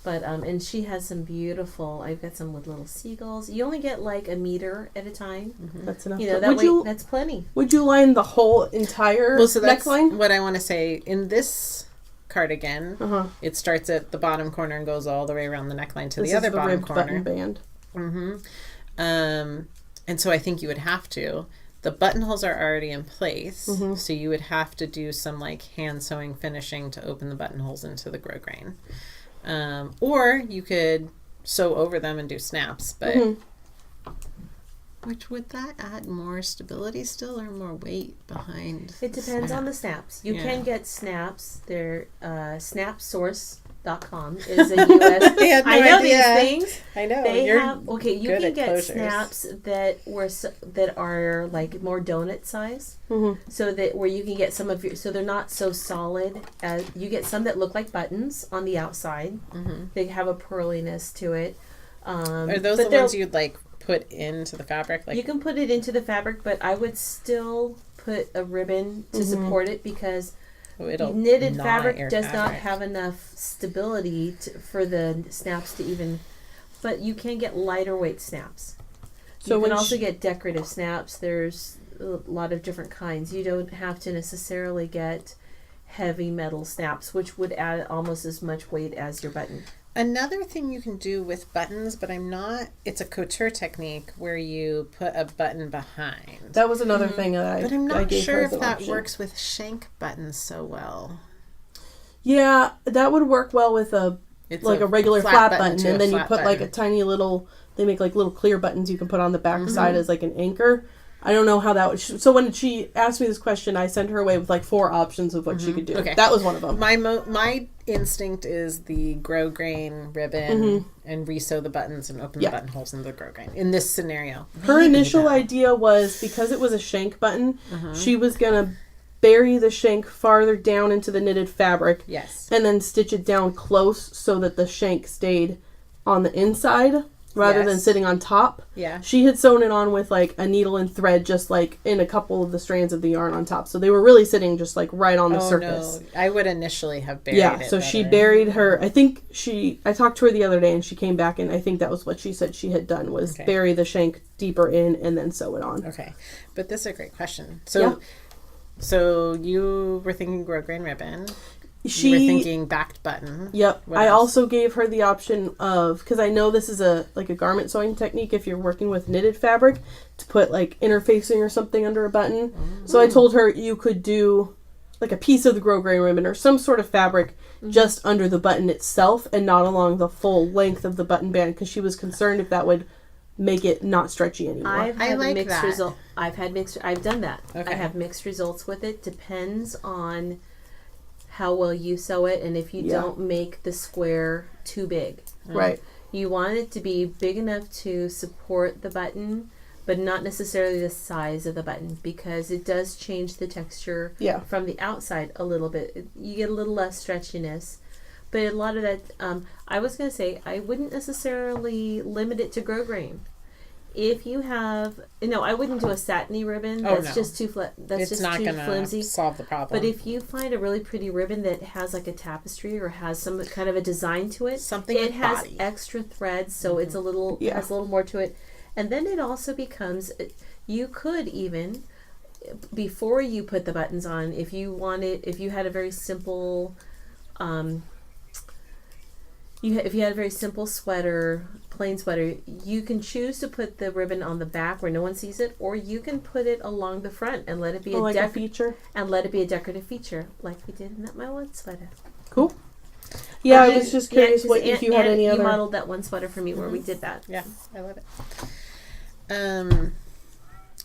But and she has some beautiful. I've got some with little seagulls. You only get like a meter at a time. That's enough. That's plenty. Would you line the whole entire So that's neckline? what I want to say. In this cardigan, it starts at the bottom corner and goes all the way around the neckline to This the other is the bottom ribbed corner. button band. And so I think you would have to. The buttonholes are already in place, so you would have to do some hand sewing finishing to open the buttonholes into the grosgrain. Or you could sew over them and do snaps, but which would that add more stability still or more weight behind? It depends on the snaps. You Yeah. can get snaps. They're snapsource.com is a US. I had no I know idea. these things. I know. They You're have you good can at get closures. snaps that are like more donut size, so that where you can get some of your so they're not so solid as you get some that look like buttons on the outside. They have a pearliness to it. Are those the ones you'd put into the fabric? You can put it into the fabric, but I would still put a ribbon to support it because knitted fabric does not have enough stability for the snaps to even. But you can get lighter weight snaps. So you can also get decorative snaps. There's a lot of different kinds. You don't have to necessarily get heavy metal snaps, which would add almost as much weight as your button. Another thing you can do with buttons, but it's a couture technique where you put a button behind. That was another thing that But I'm not gave her sure as if an that option. works with shank buttons so well. Yeah, that would work well with a regular flat button, to and a then you flat put button. a tiny little. They make little clear buttons you can put on the back side as an anchor. I don't know how that would... So when she asked me this question, I sent her away with like 4 options of what she could do. Okay. That was one of them. My instinct is the grosgrain ribbon and resew the buttons and open the buttonholes in the grosgrain in this scenario. Her initial idea was, because it was a shank button, she was going to bury the shank farther down into the knitted fabric. Yes. And then stitch it down close so that the shank stayed on the inside rather than sitting on top. Yeah. She had sewn it on with like a needle and thread, just like in a couple of the strands of the yarn on top. So they were really sitting just like right on the surface. No. I would initially have buried it. So she buried her. I think I talked to her the other day and she came back and I think that was what she said she had done, was bury the shank deeper in and then sew it on. Okay. But this is a great question. So you were thinking grosgrain ribbon. You were thinking backed button. Yep. What I else? also gave her the option of, because I know this is a garment sewing technique if you're working with knitted fabric, to put like interfacing or something under a button. So I told her you could do like a piece of the grosgrain ribbon or some sort of fabric just under the button itself and not along the full length of the button band, because she was concerned if that would make it not stretchy anymore. I've done that. Okay. I have mixed results with it. Depends on how well you sew it and if you don't make the square too big. Right. You want it to be big enough to support the button, but not necessarily the size of the button, because it does change the texture from the outside a little bit. You get a little less stretchiness. But a lot of that, I was going to say, I wouldn't necessarily limit it to grosgrain. If you have, I wouldn't do a satiny ribbon. That's just too flat. That's just too flimsy. Solve the problem. But if you find a really pretty ribbon that has like a tapestry or has some kind of a design to it, it has extra threads, so it's a little has a little more to it. And then it also becomes, you could even, before you put the buttons on, if you had a very simple. If you had a very simple sweater, plain sweater, you can choose to put the ribbon on the back where no one sees it, or you can put it along the front and let it be a feature. And let it be a decorative feature, like we did in that my one sweater. Cool. Yeah, I was just curious if you had any other. You modeled that one sweater for me where we did that. Yeah, I love it.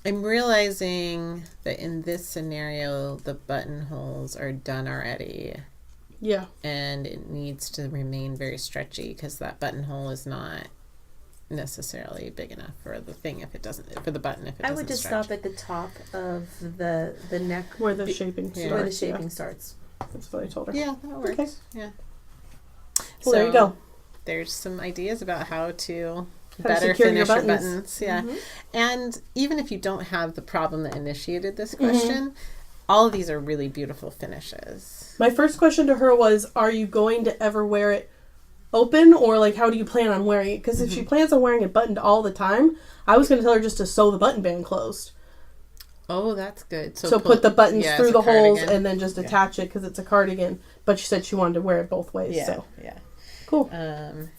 I'm realizing that in this scenario, the buttonholes are done already. Yeah. And it needs to remain very stretchy because that buttonhole is not necessarily big enough for the thing if it doesn't, for the button if it doesn't I would just stretch. stop at the top of the neck. Where the shaping starts. Where the shaping starts. That's what I told her. Yeah, that works. Okay. Yeah. Well, there you go. There's some ideas about how to How to better secure finish your your buttons. buttons. Yeah. And even if you don't have the problem that initiated this question, all of these are really beautiful finishes. My first question to her was, are you going to ever wear it open, or like how do you plan on wearing it? Because if she plans on wearing it buttoned all the time, I was going to tell her just to sew the button band closed. Oh, that's good. So put the buttons through the holes and then just Yeah. attach it because it's a cardigan. But she said she wanted to wear it both ways. Yeah, So yeah. cool. And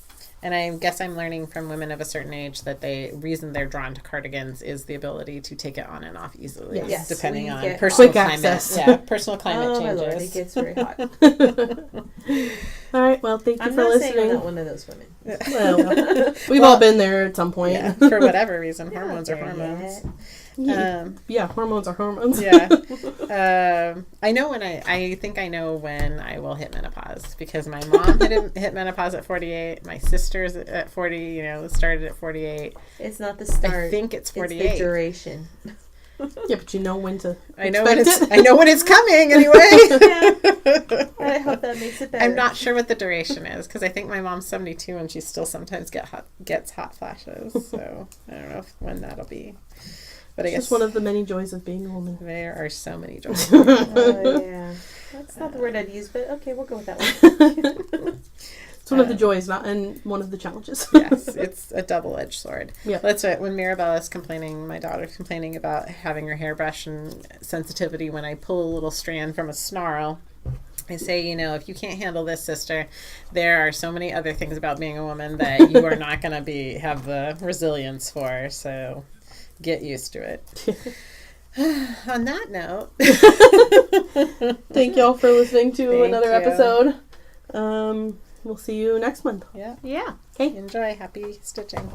I guess I'm learning from women of a certain age that the reason they're drawn to cardigans is the ability to take it on and off easily, Yes. depending We on get personal quick climate. access. Yeah, personal climate Oh my changes. lord, it gets very hot. All right. Well, thank you I'm for not saying I'm listening. not one of those women. Well, we've all been there at some point. Yeah, for whatever reason, hormones are there hormones. Yeah, hormones are hormones. Yeah. I know I think I know when I will hit menopause, because my mom hit menopause at 48. My sister's at 40, started at 48. It's not the start. I think it's 48. It's the duration. Yeah, but you know when to I know expect when it's coming anyway. I hope that makes it better. I'm not sure what the duration is, because I think my mom's 72 and she still sometimes gets hot flashes. So I don't know when that'll be. But I It's guess just one of the many joys of being a woman. there are so many joys. Oh, yeah. That's not the word I'd use, but okay, we'll go with that one. It's one of the joys, and one of the challenges. Yes, it's a double-edged sword. Yeah. That's it. When Mirabella's complaining, my daughter's complaining about having her hairbrush and sensitivity when I pull a little strand from a snarl, I say, if you can't handle this, sister, there are so many other things about being a woman that you are not going to have the resilience for, so get used to it. On that note. Thank y'all for listening to Thank another you. episode. We'll see you next month. Yeah. Yeah. Okay. Enjoy. Happy stitching.